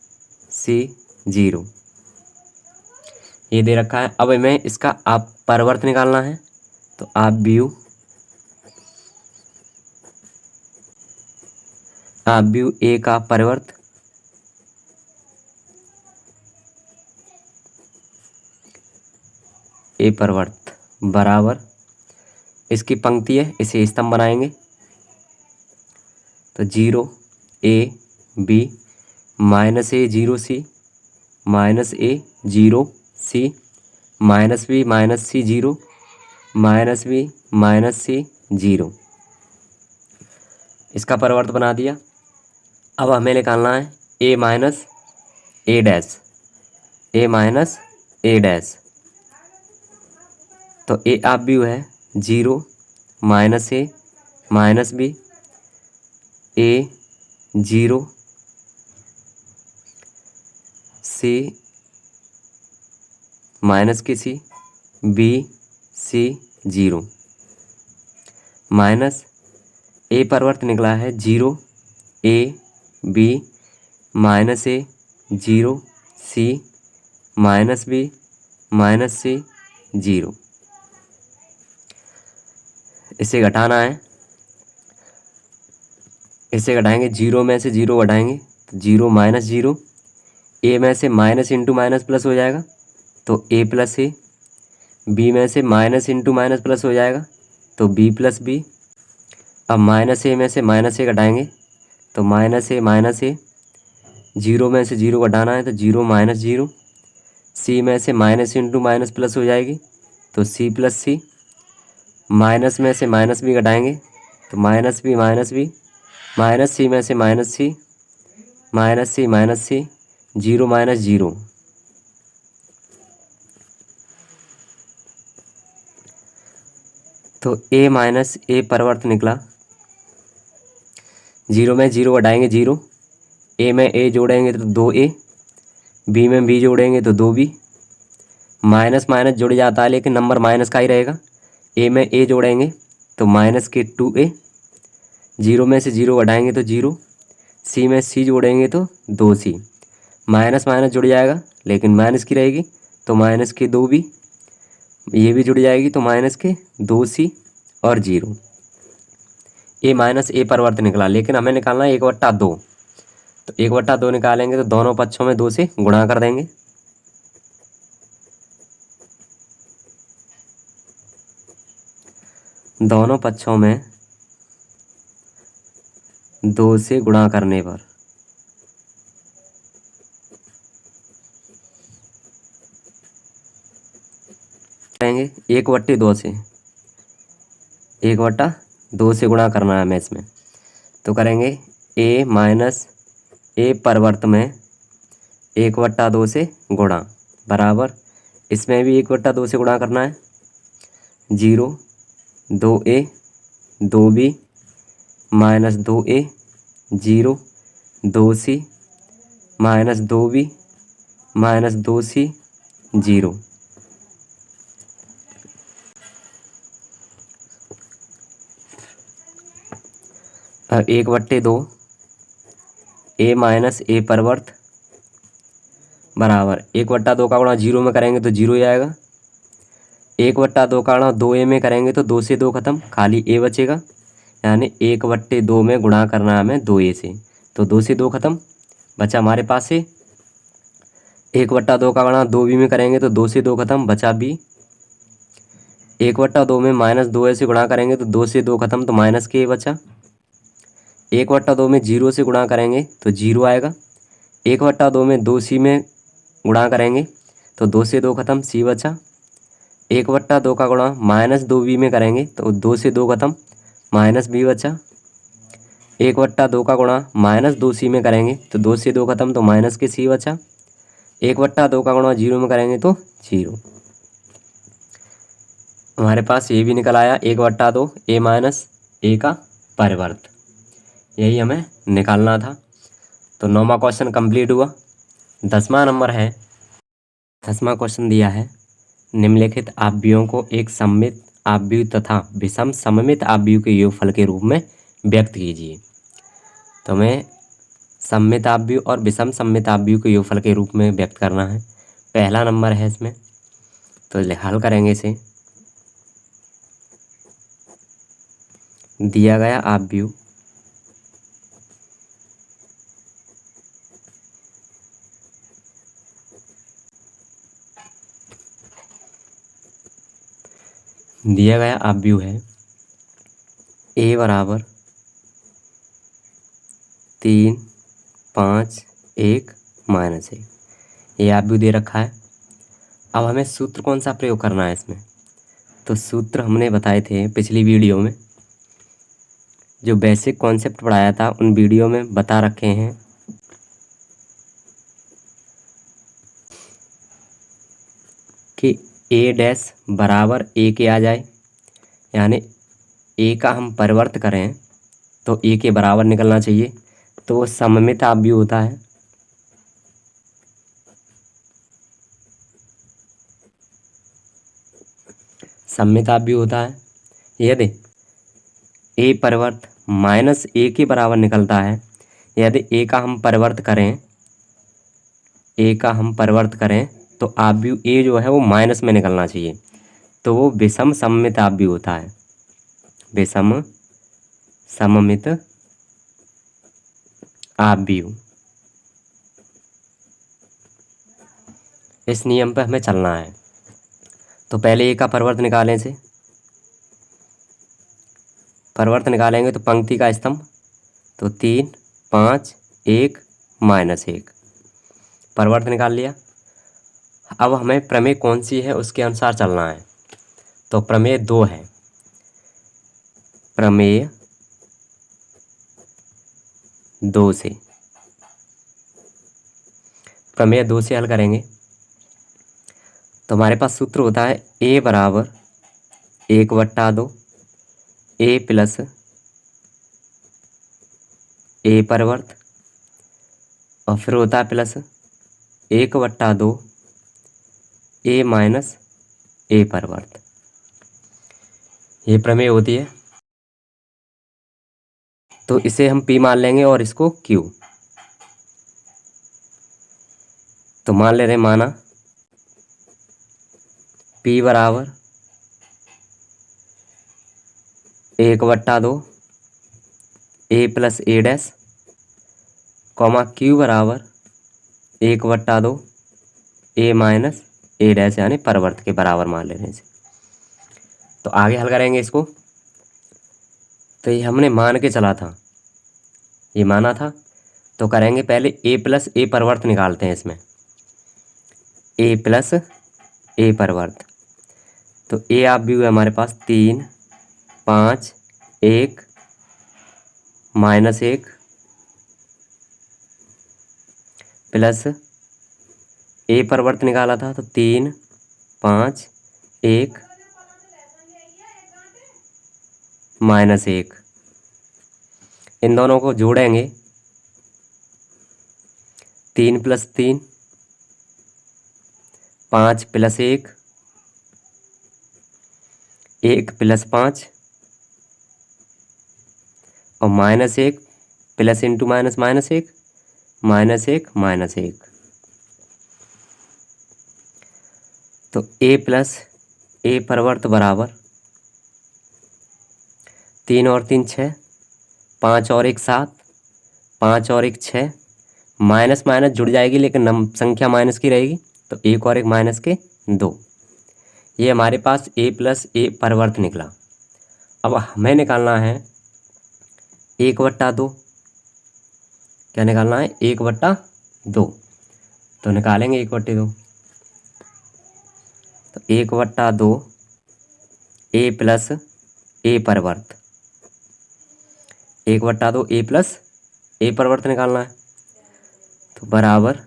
A: C zero. ये दे रखा है। अब हमें इसका आप परिवर्त निकालना है तो आव्यूह ए का परिवर्त ए परिवर्त बराबर, इसकी पंक्ति है इसे स्तंभ बनाएंगे तो zero A B minus A zero C minus A zero C minus B minus C zero minus B minus C zero. इसका परिवर्त बना दिया। अब हमें निकालना है A minus A dash. A minus A dash तो ए आव्यूह है zero minus A minus B, A zero C minus के सी, बी सी 0 माइनस ए परिवर्त निकला है 0 A B minus A 0 C minus B minus C 0। इसे घटाना है, इसे घटाएंगे 0 में से 0 घटाएंगे तो 0 माइनस 0, ए में से माइनस इंटू माइनस प्लस हो जाएगा तो ए प्लस ए, बी में से माइनस इंटू माइनस प्लस हो जाएगा तो बी प्लस बी। अब माइनस ए में से माइनस ए घटाएंगे तो माइनस ए, 0 में से 0 घटाना है तो 0 माइनस 0, सी में से माइनस इंटू माइनस प्लस हो जाएगी तो सी प्लस सी, माइनस में से माइनस भी घटाएंगे तो माइनस बी माइनस सी में से माइनस सी 0 माइनस 0। तो ए माइनस ए परिवर्त निकला, 0 में 0 घटाएंगे 0, ए में ए जोड़ेंगे तो 2a, बी में बी जोड़ेंगे तो 2b, माइनस माइनस जुड़ जाता है लेकिन नंबर माइनस का ही रहेगा। ए में ए जोड़ेंगे तो माइनस के 2a, 0 में से 0 घटाएंगे तो 0, सी में सी जोड़ेंगे तो 2c, माइनस माइनस जुड़ जाएगा लेकिन माइनस की रहेगी तो माइनस के 2b, ये भी जुड़ जाएगी तो माइनस के 2c और 0। ए माइनस ए परिवर्त निकला लेकिन हमें निकालना है 1/2, तो 1/2 निकालेंगे तो दोनों पक्षों में 2 से गुणा कर देंगे। दोनों पक्षों में 2 से गुणा करने पर करेंगे 1/2 से, 1/2 से गुणा करना है हमें इसमें, तो करेंगे ए माइनस ए परिवर्त में 1/2 से गुणा बराबर, इसमें भी 1/2 से गुणा करना है, 0 2a 2b minus 2a 0 2c minus 2b minus 2c 0। अब 1/2 ए माइनस ए परिवर्त बराबर 1/2 का गुणा 0 में करेंगे तो 0 ही आएगा, 1/2 का गुणा 2a में करेंगे तो 2 से 2 खत्म, खाली ए बचेगा, यानी 1/2 में गुणा करना है हमें 2a से, तो 2 से 2 खत्म बचा हमारे पास से। 1/2 का गुणा 2b में करेंगे तो 2 से 2 खत्म बचा b, 1/2 में माइनस 2a से गुणा करेंगे तो 2 से 2 खत्म तो माइनस के बचा, 1/2 में 0 से गुणा करेंगे तो 0 आएगा, 1/2 में 2c में गुणा करेंगे तो 2 से 2 खत्म c बचा, 1/2 का गुणा माइनस 2b में करेंगे तो 2 से 2 खत्म माइनस b बचा, 1/2 का गुणा माइनस 2c में करेंगे तो 2 से 2 खत्म तो माइनस के c बचा, 1/2 का गुणा 0 में करेंगे तो 0। हमारे पास ये भी निकल आया 1/2 ए माइनस ए का परिवर्त, यही हमें निकालना था। तो 9वां क्वेश्चन कंप्लीट हुआ। 10वां नंबर है, 10वां क्वेश्चन दिया है निम्नलिखित आव्यूहों को एक सममित आव्यूह तथा विषम सममित आव्यूह के योगफल के रूप में व्यक्त कीजिए। तो हमें सममित आव्यूह और विषम सममित आव्यूह के योगफल के रूप में व्यक्त करना है। पहला नंबर है इसमें, तो हल करेंगे इसे। दिया गया आव्यूह है a बराबर 3 5 1 माइनस 1, ये आव्यूह दे रखा है। अब हमें सूत्र कौन सा प्रयोग करना है इसमें, तो सूत्र हमने बताए थे पिछली वीडियो में, जो बेसिक कॉन्सेप्ट पढ़ाया था उन वीडियो में बता रखे हैं। कि ए डैश बराबर ए के आ जाए, यानी ए का हम परिवर्त करें तो ए के बराबर निकलना चाहिए, तो वो सममित आव्यूह होता है। सममित आव्यूह होता है। यदि ए परिवर्त माइनस ए के बराबर निकलता है, यदि ए का हम परिवर्त करें तो आव्यूह ए जो है वो माइनस में निकलना चाहिए, तो वो विषम सममित आव्यूह होता है। विषम सममित आव्यूह। इस नियम पे हमें चलना है। तो पहले ए का परिवर्त निकालें से, परिवर्त निकालेंगे तो पंक्ति का स्तंभ, तो 3 5 1 -1 परिवर्त निकाल लिया। अब हमें प्रमेय कौन सी है उसके अनुसार चलना है। तो प्रमेय 2 है। प्रमेय 2 से हल करेंगे तो हमारे पास सूत्र होता है ए बराबर 1/2 ए प्लस ए परिवर्त, और फिर होता है प्लस 1/2 ए माइनस ए परिवर्त। ये प्रमेय होती है। तो इसे हम P मान लेंगे और इसको Q। तो मान ले रहे, माना P बराबर 1/2 ए प्लस ए डैश, कॉमा Q बराबर 1/2 ए माइनस ए डैश, यानी परिवर्त के बराबर मान लेने से। तो आगे हल करेंगे इसको। तो ये हमने मान के चला था, ये माना था, तो करेंगे पहले ए प्लस ए परिवर्त निकालते हैं इसमें। ए प्लस ए परिवर्त, तो ए आप भी हुए हमारे पास 3 5 1 -1 प्लस ए परिवर्त निकाला था, तो 3 5 1 -1। इन दोनों को जोड़ेंगे, 3 + 3 5 + 1 1 + 5 और -1 प्लस इंटू माइनस -1 -1 तो ए प्लस ए परिवर्त बराबर 3 और 3 6, 5 और 1 7, 5 और 1 6, माइनस माइनस जुड़ जाएगी लेकिन संख्या माइनस की रहेगी, तो 1 और 1 माइनस के 2। ये हमारे पास ए प्लस ए परिवर्त निकला। अब हमें निकालना है 1/2। क्या निकालना है? 1/2। तो निकालेंगे 1/2। तो 1/2 ए प्लस ए परिवर्त, 1/2 ए प्लस ए परिवर्त निकालना है, तो बराबर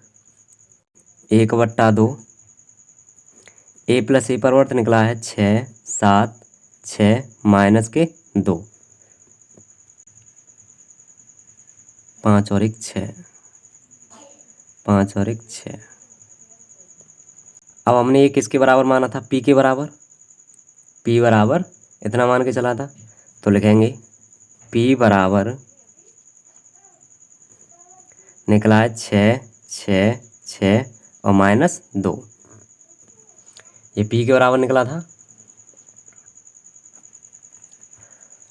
A: 1/2 ए प्लस ए परिवर्त निकला है 6 7 6 माइनस के 2, 5 और 1 6, 5 और 1 6। अब हमने ये किसके बराबर माना था? P के बराबर। P बराबर इतना मान के चला था, तो लिखेंगे P बराबर निकला है 6 6 6 और -2। ये P के बराबर निकला था।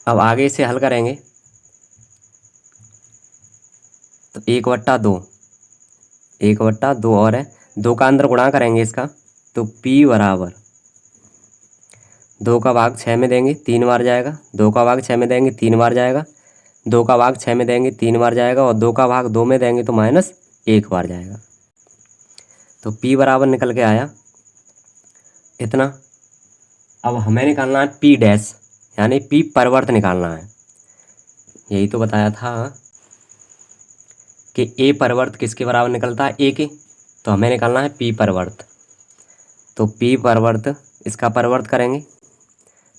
A: अब आगे इसे हल करेंगे तो 1/2 और है, 2 का अंदर गुणा करेंगे इसका, तो P बराबर 2 का भाग 6 में देंगे 3 बार जाएगा, 2 का भाग 6 में देंगे 3 बार जाएगा, 2 का भाग 6 में देंगे 3 बार जाएगा, और 2 का भाग 2 में देंगे तो -1 बार जाएगा। तो P बराबर निकल के आया इतना। अब हमें निकालना है P डैश, यानी P परिवर्त निकालना है। यही तो बताया था कि A परिवर्त किसके बराबर निकलता है? A के। तो हमें निकालना है P परिवर्त। तो P परिवर्त, इसका परिवर्त करेंगे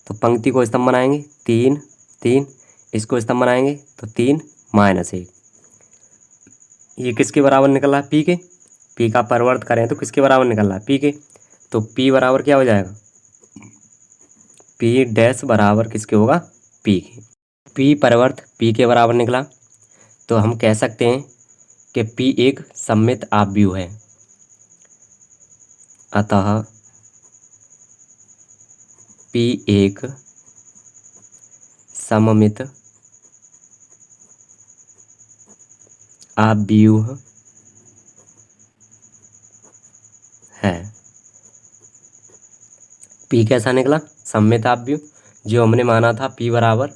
A: तो पंक्ति को स्तंभ बनाएंगे 3 3, इसको स्तंभ बनाएंगे तो 3 -1। ये किसके बराबर निकल रहा है? P के। P का परिवर्त करें तो किसके बराबर निकल रहा है? P के। तो P बराबर क्या हो जाएगा? पी डैश बराबर किसके होगा, पी के। पी परिवर्त पी के बराबर निकला, तो हम कह सकते हैं कि पी एक सममित आव्यूह है। अतः पी एक सममित आव्यूह है। पी कैसा निकला, सममित आव्यूह। जो हमने माना था पी बराबर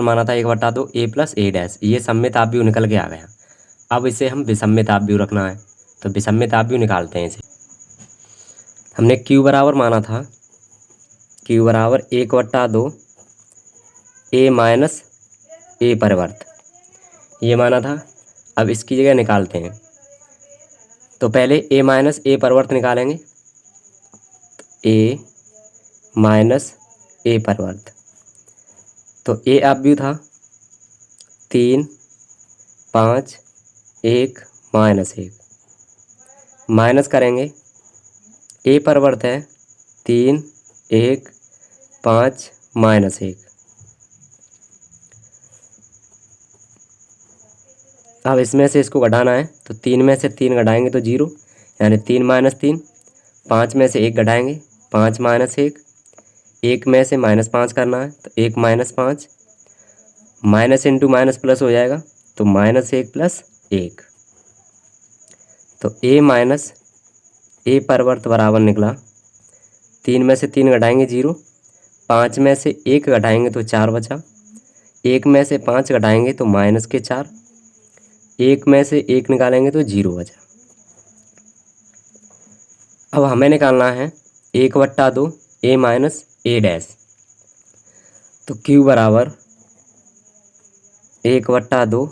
A: माना था 1/2 ए प्लस ए डैश, ये सममित आव्यूह निकल के आ गया। अब इसे हम विषमित आव्यूह रखना है, तो विषमित आव्यूह निकालते हैं इसे। हमने क्यू बराबर माना था, क्यू बराबर 1/2 ए माइनस ए परिवर्त, ये माना था। अब इसकी जगह निकालते हैं, तो पहले ए माइनस ए परिवर्त निकालेंगे। ए माइनस ए परिवर्त, तो ए आव्यूह था 3 5 1 -1, माइनस करेंगे। ए परिवर्त है 3 1 5 -1। अब इसमें से इसको घटाना है, तो 3 में से 3 घटाएंगे तो 0, यानी 3 - 3। 5 में से 1 घटाएंगे, 5 -1। 1 में से -5 करना है, तो 1 -5, माइनस इंटू माइनस प्लस हो जाएगा, तो -1 + 1। तो ए माइनस ए परिवर्त बराबर निकला, 3 में से 3 घटाएंगे 0, 5 में से 1 घटाएंगे तो 4 बचा, 1 में से 5 घटाएंगे तो -4, 1 में से 1 निकालेंगे तो 0 बचा। अब हमें निकालना है 1/2 ए माइनस ए डैश, तो क्यू बराबर 1/2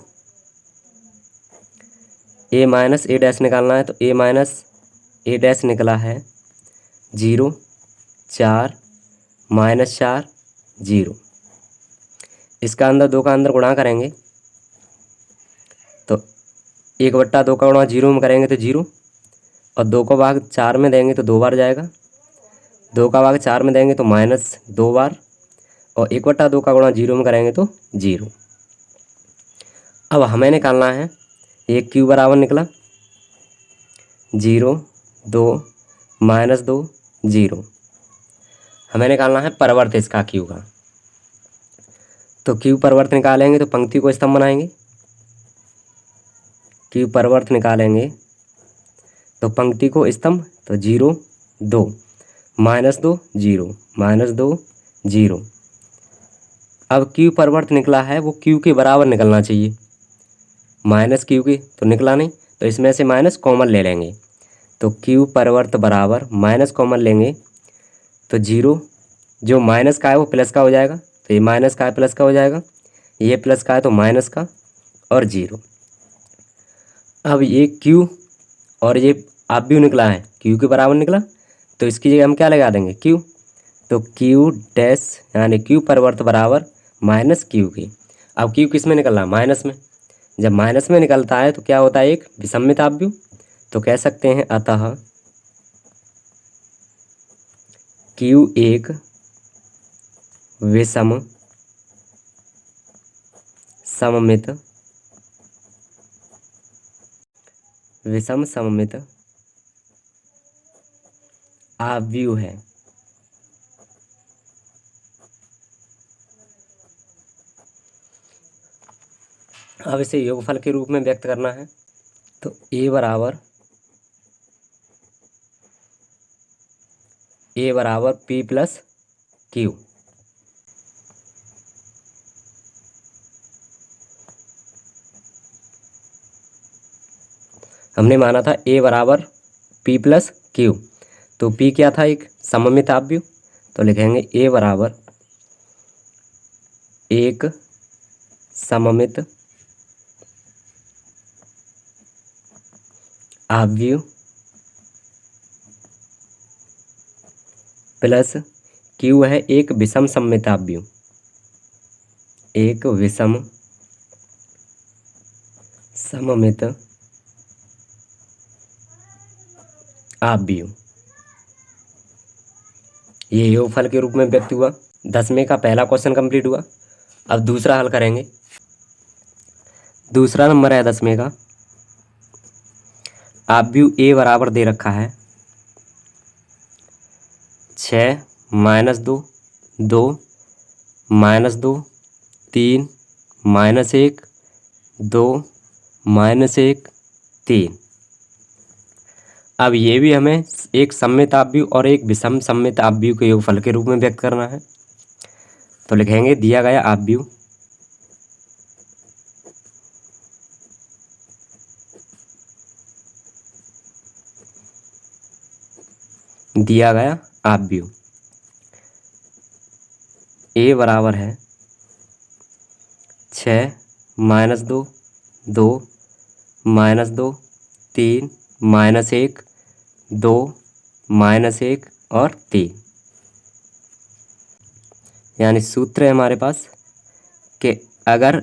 A: ए माइनस ए डैश निकालना है, तो ए माइनस ए डैश निकला है 0 4 -4 0। इसका अंदर 2 का अंदर गुणा करेंगे, तो 1/2 का गुणा 0 में करेंगे तो 0, और 2 का भाग 4 में देंगे तो 2 बार जाएगा, 2 का भाग 4 में देंगे तो -2 बार, और 1/2 का गुणा 0 में करेंगे तो 0। अब हमें निकालना है, ये क्यू बराबर निकला 0 2 -2 0। हमें निकालना है परिवर्त इसका क्यू का, तो क्यू परिवर्त निकालेंगे तो पंक्ति को स्तंभ बनाएंगे। क्यू परिवर्त निकालेंगे तो पंक्ति को स्तंभ, तो 0 2 -2 0 -2 0। अब क्यू परिवर्त निकला है वो क्यू के बराबर निकलना चाहिए, माइनस क्यू के तो निकला नहीं, तो इसमें से माइनस कॉमन ले लेंगे, तो क्यू परिवर्त बराबर माइनस कॉमन लेंगे तो 0, जो माइनस का है वो प्लस का हो जाएगा, तो ये माइनस का है प्लस का हो जाएगा, ये प्लस का है तो माइनस का, और 0। अब ये क्यू और ये आव्यूह निकला है, क्यू के बराबर निकला, तो इसकी जगह हम क्या लगा देंगे, क्यू, तो क्यू डैश यानी क्यू परिवर्त बराबर माइनस क्यू के। अब क्यू किस में निकलना, माइनस में। जब माइनस में निकलता है तो क्या होता है, एक विषमित आव्यूह, तो कह सकते हैं अतः क्यू एक विषम सममित आव्यूह है। अब इसे योगफल के रूप में व्यक्त करना है, तो ए बराबर पी प्लस क्यू। हमने माना था ए बराबर पी प्लस क्यू, तो पी क्या था, एक सममित आव्यूह, तो लिखेंगे ए बराबर एक सममित आव्यूह प्लस क्यू है एक विषम सममित आव्यूह, एक विषम सममित आव्यूह। ये योगफल के रूप में व्यक्त हुआ। 10वें का पहला क्वेश्चन कंप्लीट हुआ। अब दूसरा हल करेंगे। दूसरा नंबर है 10वें का। आव्यूह ए बराबर दे रखा है 6 -2 2 -2 3 -1 2 -1 3। अब ये भी हमें एक सममित आव्यूह और एक विषम सममित आव्यूह के योगफल के रूप में व्यक्त करना है। तो लिखेंगे दिया गया आव्यूह ए बराबर है 6 -2 2 -2 3 -1 2 -1 और 3। यानी सूत्र है हमारे पास कि अगर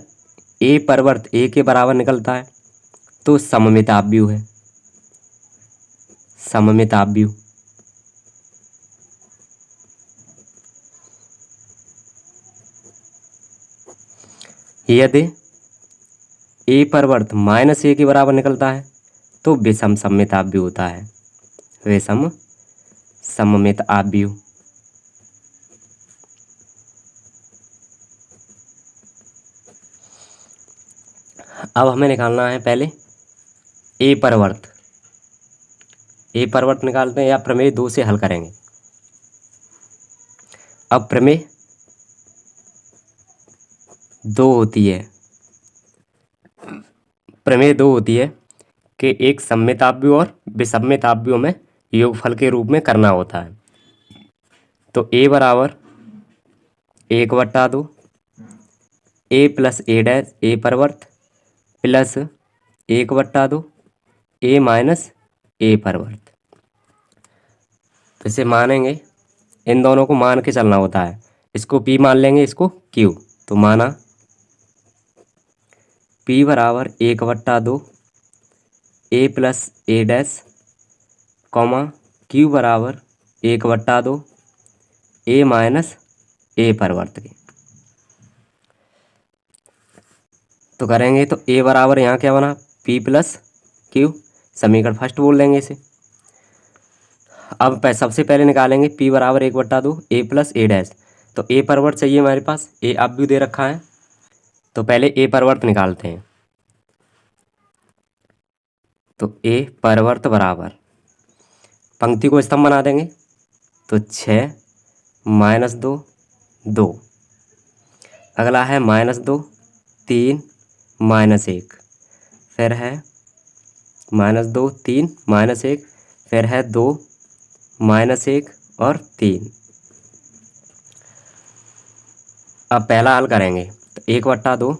A: ए परिवर्त ए के बराबर निकलता है तो सममित आव्यूह है। सममित आव्यूह यदि ए परिवर्त -a के बराबर निकलता है तो विषम सममित आव्यूह होता है। विषम सममित आव्यूह। अब हमें निकालना है पहले ए परिवर्त। ए परिवर्त निकालते हैं या प्रमेय 2 से हल करेंगे। अब प्रमेय 2 होती है। प्रमेय 2 होती है कि एक सममित आव्यूह और विषमित आव्यूह में योगफल के रूप में करना होता है। तो ए बराबर 1/2 ए प्लस ए डैश ए परिवर्त प्लस 1/2 ए माइनस ए परिवर्त। तो इसे मानेंगे, इन दोनों को मान के चलना होता है। इसको पी मान लेंगे, इसको क्यू। तो माना पी बराबर 1/2 ए प्लस ए डैश कॉमा क्यू बराबर 1/2 ए माइनस ए परिवर्त के। तो करेंगे तो ए बराबर यहाँ क्या बना, पी प्लस क्यू। समीकरण फर्स्ट बोल देंगे इसे। अब सबसे पहले निकालेंगे पी बराबर 1/2 ए प्लस ए डैश। तो ए परिवर्त चाहिए हमारे पास, ए आव्यूह दे रखा है। तो पहले ए परिवर्त निकालते हैं। तो ए परिवर्त बराबर पंक्ति को स्तंभ बना देंगे। तो 6 -2 2। अगला है -2 3 -1। फिर है -2 3 -1। फिर है 2 -1 और 3। अब पहला हल करेंगे। तो 1/2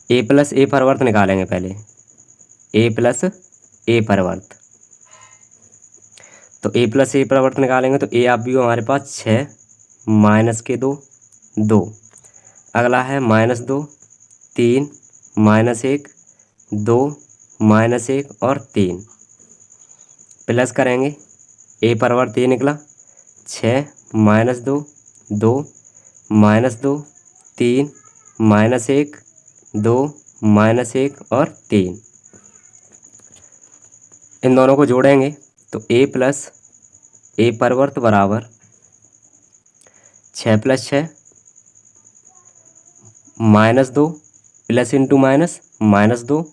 A: ए प्लस ए परिवर्त निकालेंगे पहले। ए प्लस ए परिवर्त। तो ए प्लस ए परिवर्त निकालेंगे तो ए आव्यूह हमारे पास 6 -2 2। अगला है -2 3 -1 2 -1 और 3। प्लस करेंगे, ए परिवर्त ये निकला 6 -2 2 -2 3 -1 2 -1 और 3। इन दोनों को जोड़ेंगे तो ए प्लस ए परिवर्त बराबर 6 + 6 -2 प्लस इंटू माइनस -2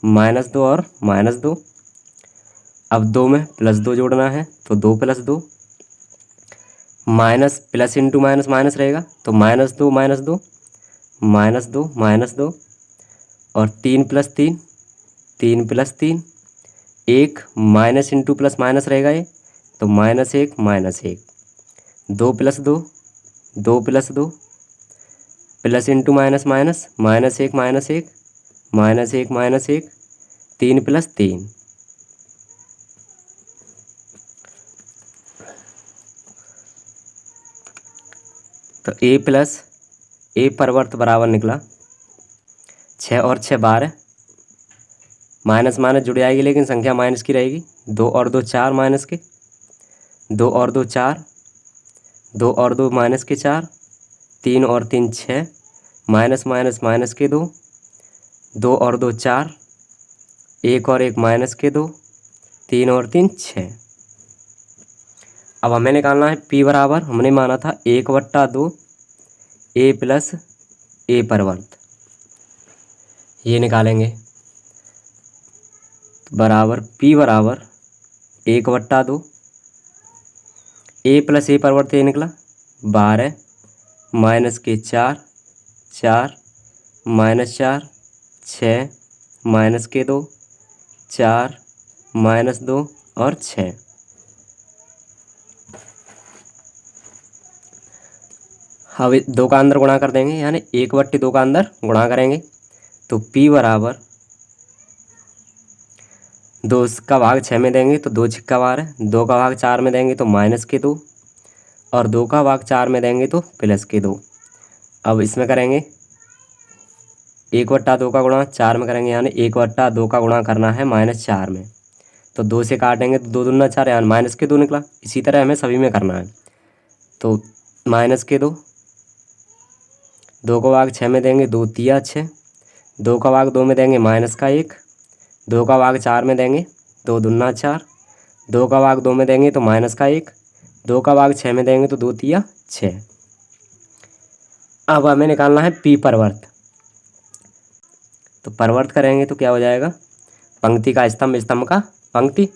A: -2 और -2। अब 2 में +2 जोड़ना है तो 2 + 2 minus plus into minus minus रहेगा तो -2 -2 -2 -2 और 3 + 3 3 + 3 1 माइनस इंटू प्लस माइनस रहेगा ये तो -1 -1 2 + 2 2 + 2 प्लस इंटू माइनस माइनस -1 -1 -1 -1 3 + 3। तो ए प्लस ए परिवर्त बराबर निकला 6 और 6 12 माइनस माइनस जुड़ जाएगी लेकिन संख्या माइनस की रहेगी। 2 और 2 4 माइनस के, 2 और 2 4, 2 और 2 माइनस के 4, 3 और 3 6, माइनस माइनस माइनस के 2, 2 और 2 4, 1 और 1 माइनस के 2, 3 और 3 6। अब हमें निकालना है p बराबर, हमने माना था 1/2 a प्लस a परिवर्त, ये निकालेंगे। बराबर p बराबर 1/2 a प्लस a परिवर्त, ये निकला 12 माइनस के 4, 4 माइनस 4 6 माइनस के 2 4 माइनस 2 और 6। अब 2 का अंदर गुणा कर देंगे, यानी 1/2 का अंदर गुणा करेंगे तो p बराबर 2 का भाग 6 में देंगे तो 2 6 12, 2 का भाग 4 में देंगे तो माइनस के 2 और 2 का भाग 4 में देंगे तो प्लस के 2। अब इसमें करेंगे 1/2 का गुणा 4 में करेंगे, यानी 1/2 का गुणा करना है -4 में, तो 2 से काटेंगे तो 2 दूना 4, यानी माइनस के 2 निकला। इसी तरह हमें सभी में करना है, तो माइनस के 2, 2 का भाग 6 में देंगे 2 तिया 6, 2 का भाग 2 में देंगे माइनस का 1, 2 का भाग 4 में देंगे 2 दूना 4, 2 का भाग 2 में देंगे तो माइनस का 1, 2 का भाग 6 में देंगे तो 2 तिया 6। अब हमें निकालना है p परिवर्त, तो परिवर्त करेंगे तो क्या हो जाएगा, पंक्ति का स्तंभ, स्तंभ का पंक्ति,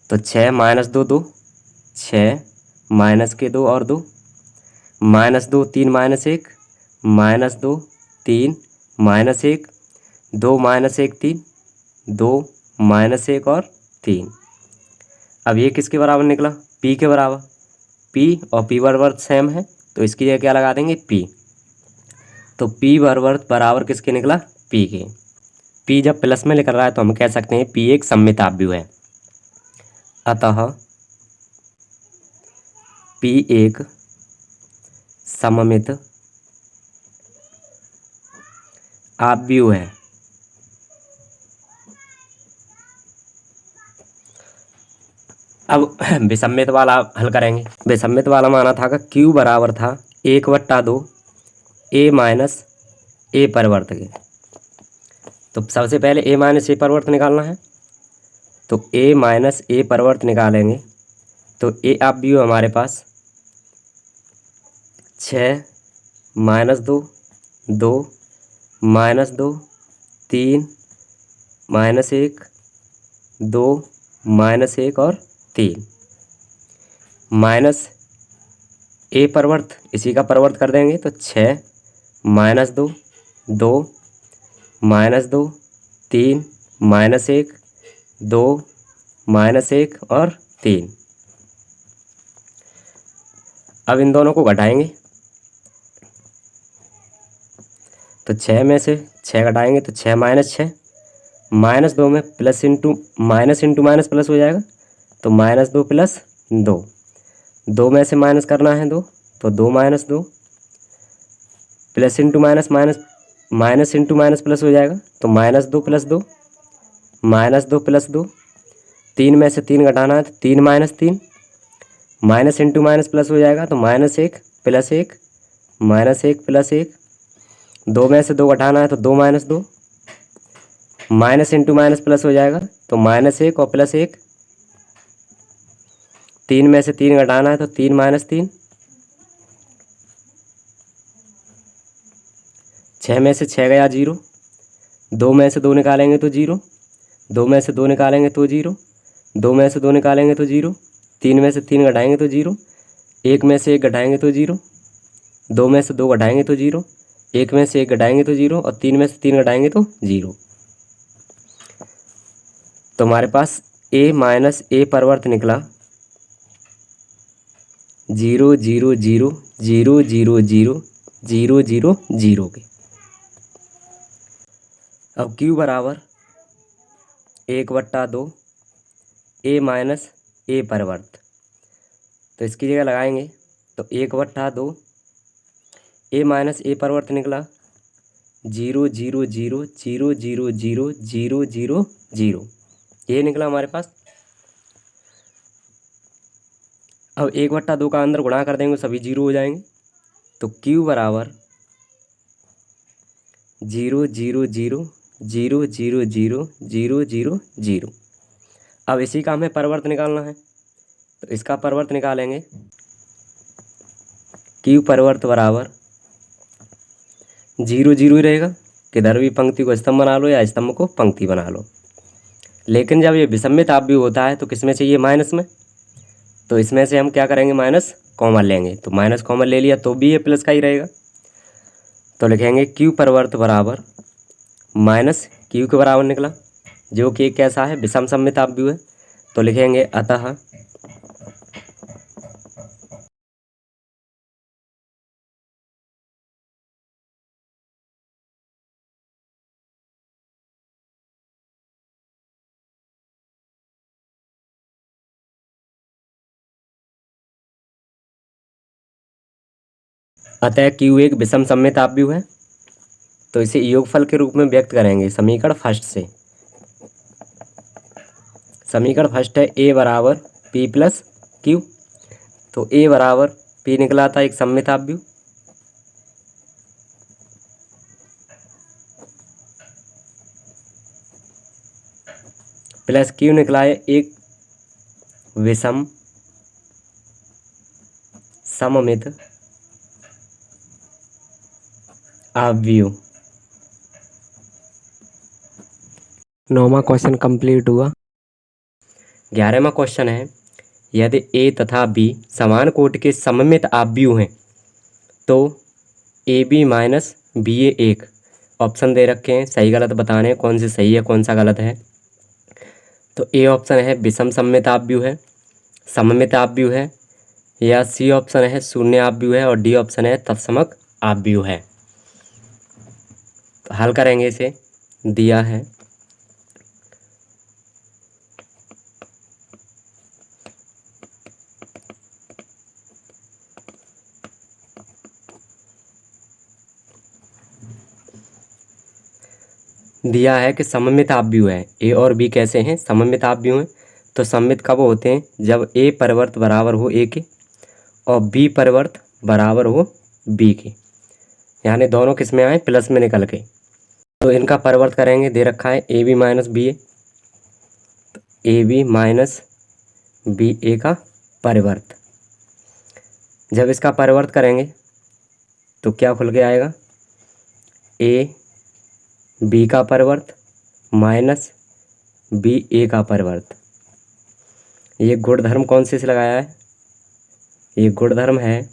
A: तो 6 माइनस 2 2, 6 माइनस के 2 और 2, -2 3 -1, -2 3 -1, 2 -1 3, 2 -1 और 3। अब ये किसके बराबर निकला, p के बराबर। p और p वर्ग सेम है तो इसकी जगह क्या लगा देंगे, p। तो p वर्ग बराबर किसके निकला, p के। p जब प्लस में निकल रहा है तो हम कह सकते हैं p एक सममित आव्यूह है। अतः p एक सममित आव्यूह है। अब विसम्मित वाला हल करेंगे। विसम्मित वाला माना था कि q बराबर था 1/2 a माइनस a परिवर्त के। तो सबसे पहले a माइनस a परिवर्त निकालना है, तो a माइनस a परिवर्त निकालेंगे तो a आव्यूह हमारे पास 6 -2 2 -2 3 -1 2 -1 और 3 माइनस a परिवर्त, इसी का परिवर्त कर देंगे तो 6 -2 2 -2 3 -1 2 -1 और 3। अब इन दोनों को घटाएंगे तो 6 में से 6 घटाएंगे तो 6 -6, -2 में प्लस इंटू माइनस प्लस हो जाएगा तो -2 प्लस 2, 2 में से माइनस करना है 2 तो 2 -2, plus into minus minus, minus into minus plus हो जाएगा तो -2 प्लस 2, -2 प्लस 2, 3 में से 3 घटाना है तो 3 -3, माइनस इंटू माइनस प्लस हो जाएगा तो -1 प्लस 1, -1 प्लस 1, 2 में से 2 घटाना है तो 2 -2, माइनस इंटू माइनस प्लस हो जाएगा तो -1 और प्लस 1, 3 में से 3 घटाना है तो 3 -3, 6 में से 6 गया 0, 2 में से 2 निकालेंगे तो 0, 2 में से 2 निकालेंगे तो 0, 2 में से 2 निकालेंगे तो 0, 3 में से 3 घटाएंगे तो 0, 1 में से 1 घटाएंगे तो 0, 2 में से 2 घटाएंगे तो 0, 1 में से 1 घटाएंगे तो 0 और 3 में से 3 घटाएंगे तो 0। तो हमारे पास a माइनस a परिवर्त निकला 0 0 0 0 0 0 0 0 0 के। अब q बराबर 1/2 a माइनस a परिवर्त, तो इसकी जगह लगाएंगे तो 1/2 a माइनस a परिवर्त निकला zero zero zero zero zero zero zero zero zero, ये निकला हमारे पास। अब 1/2 का अंदर गुणा कर देंगे सभी जीरो हो जाएंगे, तो Q बराबर zero zero zero zero zero zero zero zero zero. अब इसी का हमें परिवर्त निकालना है, तो इसका परिवर्त निकालेंगे। Q परिवर्त बराबर जीरो जीरो ही रहेगा, किधर भी पंक्ति को स्तंभ बना लो या स्तंभ को पंक्ति बना लो। लेकिन जब ये विषमित आव्यूह होता है तो किसमें चाहिए, माइनस में। तो इसमें से हम क्या करेंगे, माइनस कॉमन लेंगे, तो माइनस कॉमन ले लिया तो भी ये प्लस का ही रहेगा। तो लिखेंगे Q परिवर्त बराबर माइनस Q के बराबर निकला, जो कि कैसा है, विषम सममित आव्यूह है। तो लिखेंगे अतः Q एक विषम सममित आव्यूह है, तो इसे योगफल के रूप में व्यक्त करेंगे समीकरण फर्स्ट से। समीकरण फर्स्ट है A बराबर P प्लस Q, तो A बराबर P निकला था एक सममित आव्यूह, प्लस Q निकला है एक विषम सममित आव्यूह। 9वां क्वेश्चन कंप्लीट हुआ। 11वां क्वेश्चन है, यदि A तथा B समान कोटि के सममित आव्यूह हैं तो AB माइनस BA एक। ऑप्शन दे रखे हैं, सही गलत बताने हैं, कौन सी सही है कौन सा गलत है। तो A ऑप्शन है विषम सममित आव्यूह है, सममित आव्यूह है, या C ऑप्शन है शून्य आव्यूह है, और D ऑप्शन है तत्समक आव्यूह है। तो हल करेंगे, इसे दिया है कि सममित आव्यूह है। A और B कैसे हैं, सममित आव्यूह हैं। तो सममित कब होते हैं, जब A परिवर्त बराबर हो A के और B परिवर्त बराबर हो B के, यानी दोनों किस में आए, प्लस में निकल के। तो इनका परिवर्त करेंगे, दे रखा है AB माइनस BA, तो AB माइनस BA का परिवर्त। जब इसका परिवर्त करेंगे तो क्या खुल के आएगा, AB का परिवर्त माइनस BA का परिवर्त। ये गुणधर्म कौन से लगाया है, ये गुणधर्म है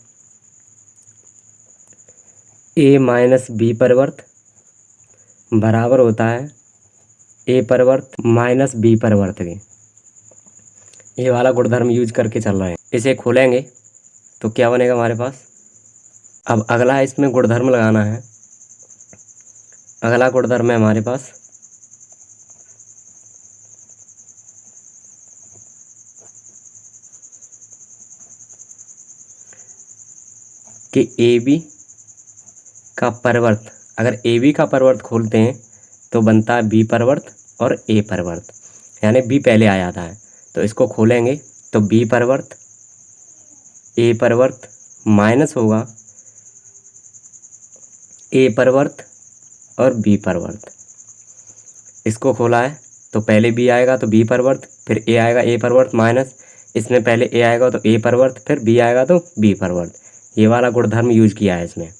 A: A माइनस B परिवर्त बराबर होता है A परिवर्त माइनस B परिवर्त के। ये वाला गुणधर्म यूज करके चल रहे हैं। इसे खोलेंगे तो क्या बनेगा हमारे पास। अब अगला इसमें गुणधर्म लगाना है। अगला गुणधर्म है हमारे पास कि AB का परिवर्त, अगर AB का परिवर्त खोलते हैं तो बनता है B परिवर्त और A परिवर्त, यानी B पहले आ जाता है। तो इसको खोलेंगे तो B परिवर्त A परिवर्त माइनस होगा A परिवर्त और B परिवर्त। इसको खोला है तो पहले B आएगा तो B परिवर्त, फिर A आएगा A परिवर्त माइनस, इसमें पहले A आएगा तो A परिवर्त, फिर B आएगा तो B परिवर्त। ये वाला गुणधर्म यूज किया है इसमें।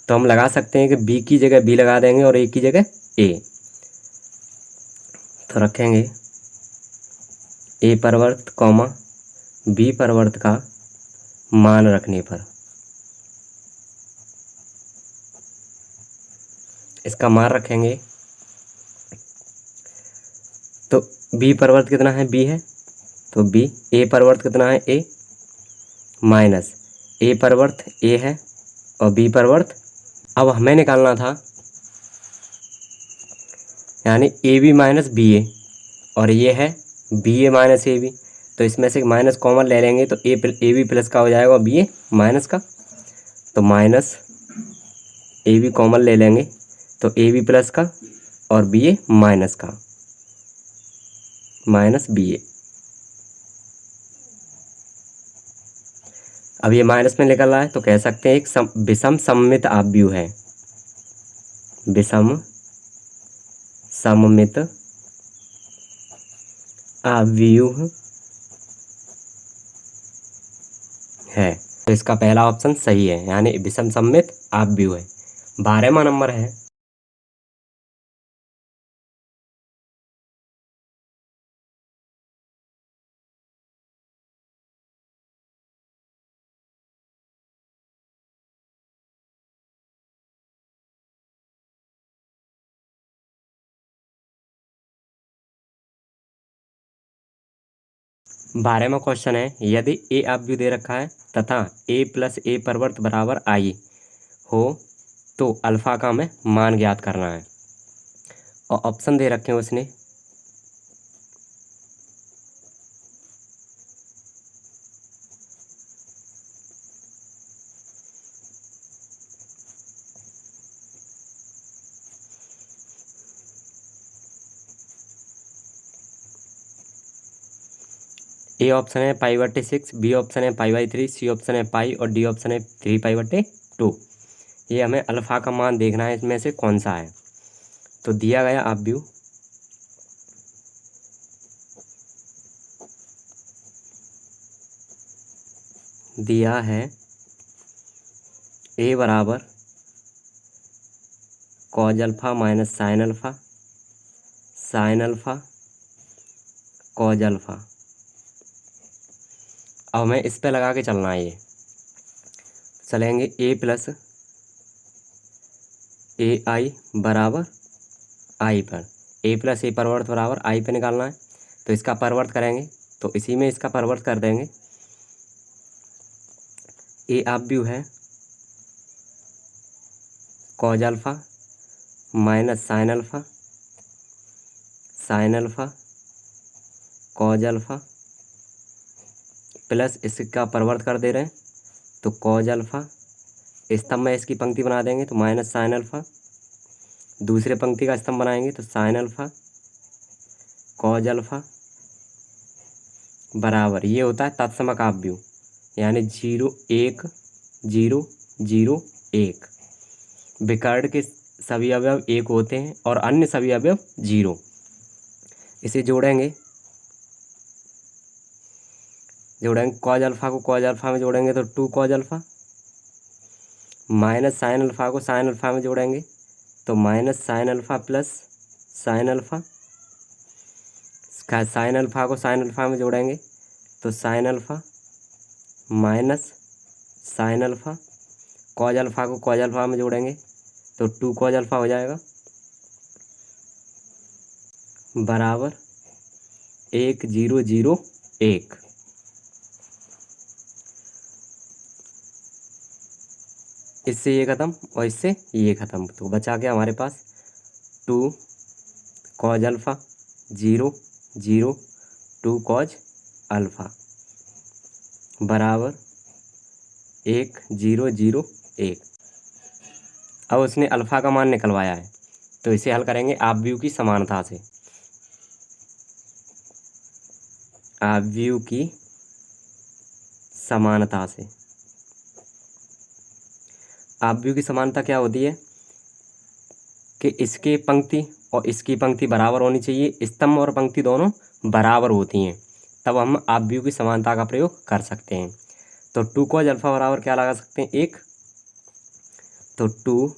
A: तो हम लगा सकते हैं कि B की जगह B लगा देंगे और A की जगह A। तो रखेंगे A परिवर्त कॉमा B परिवर्त का मान रखने पर, इसका मान रखेंगे तो B परिवर्त कितना है, B है तो B, A परिवर्त कितना है, A माइनस A परिवर्त A है और B परिवर्त। अब हमें निकालना था यानी AB माइनस BA, और ये है BA माइनस AB, तो इसमें से माइनस कॉमन ले लेंगे तो AB प्लस का हो जाएगा और BA माइनस का। तो माइनस AB कॉमन ले लेंगे तो ए बी प्लस का और बी ए माइनस का, माइनस बी ए। अब ये माइनस में निकल रहा है तो कह सकते हैं एक विषम सममित आव्यूह है, विषम सममित आव्यूह है। तो इसका पहला ऑप्शन सही है, यानी विषम सममित आव्यूह है। 12वां नंबर है, बारहवां क्वेश्चन है, यदि ए आव्यूह दे रखा है तथा ए प्लस ए परिवर्त बराबर आई हो तो अल्फा का हमें मान ज्ञात करना है। और ऑप्शन दे रखे हैं उसने, ए ऑप्शन है π/6, बी ऑप्शन है π/3, सी ऑप्शन है पाई और डी ऑप्शन है 3π/2। ये हमें अल्फा का मान देखना है, इसमें से कौन सा है। तो दिया गया आव्यूह दिया है ए बराबर cause alpha minus sine alpha, sine alpha cos alpha. अब हमें इस पे लगा के चलना है। ये चलेंगे ए प्लस ए आई बराबर आई पर, ए प्लस ए परवर्त बराबर आई पे निकालना है। तो इसका परवर्त करेंगे तो इसी में इसका परवर्त कर देंगे। ए आव्यूह है cause alpha minus sine alpha, sine alpha cos alpha plus इसका परवर्त कर दे रहे हैं तो कॉज अल्फा, स्तंभ में इसकी पंक्ति बना देंगे तो माइनस साइन अल्फा, दूसरे पंक्ति का स्तंभ बनाएंगे तो साइन अल्फा कॉज अल्फा बराबर, ये होता है तत्समक आव्यूह, यानी 0 1 0 0 1। विकर्ण के सभी अवयव 1 होते हैं और अन्य सभी अवयव 0। इसे जोड़ेंगे कॉज अल्फा को कॉज अल्फा में जोड़ेंगे तो 2 cause alpha, minus sine alpha को साइन अल्फा में जोड़ेंगे तो minus sine alpha plus sign alpha, sine alpha को साइन अल्फा में जोड़ेंगे तो sign alpha minus sine alpha, cos alpha को कॉज अल्फा में जोड़ेंगे तो 2 कॉज अल्फा हो जाएगा बराबर 1 0 0 1। इससे ये ख़त्म और इससे ये ख़त्म, तो बचा गया हमारे पास 2 कॉज अल्फा 0 0 2 कॉज अल्फा बराबर 1 0 0 1। अब उसने अल्फा का मान निकलवाया है तो इसे हल करेंगे आव्यूह की समानता से। आव्यूह की समानता से, आव्यूह की समानता क्या होती है कि इसके पंक्ति और इसकी पंक्ति बराबर होनी चाहिए, स्तंभ और पंक्ति दोनों बराबर होती हैं, तब हम आव्यूह की समानता का प्रयोग कर सकते हैं। तो 2 कॉज अल्फा बराबर क्या लगा सकते हैं 1, तो 2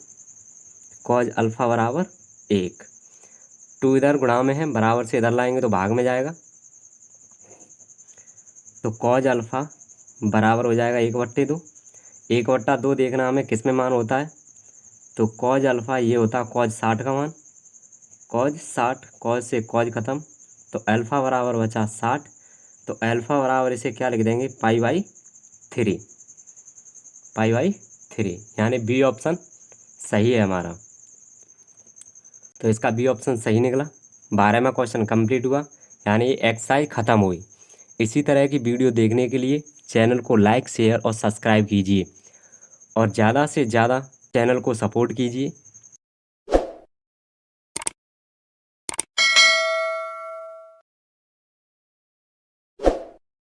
A: कॉज अल्फा बराबर 1। 2 इधर गुणा में है, बराबर से इधर लाएंगे तो भाग में जाएगा, तो कॉज अल्फा बराबर हो जाएगा 1/2। 1/2 देखना हमें किस में मान होता है, तो कॉज अल्फा ये होता है कॉज 60 का मान, कॉज 60, कॉज से कॉज खत्म तो अल्फा बराबर बचा 60। तो अल्फा बराबर इसे क्या लिख देंगे π/3, π/3, यानी बी ऑप्शन सही है हमारा। तो इसका बी ऑप्शन सही निकला। 12वां क्वेश्चन कंप्लीट हुआ, यानी ये एक्सरसाइज ख़त्म हुई। इसी तरह की वीडियो देखने के लिए चैनल को लाइक शेयर और सब्सक्राइब कीजिए और ज़्यादा से ज़्यादा चैनल को सपोर्ट कीजिए।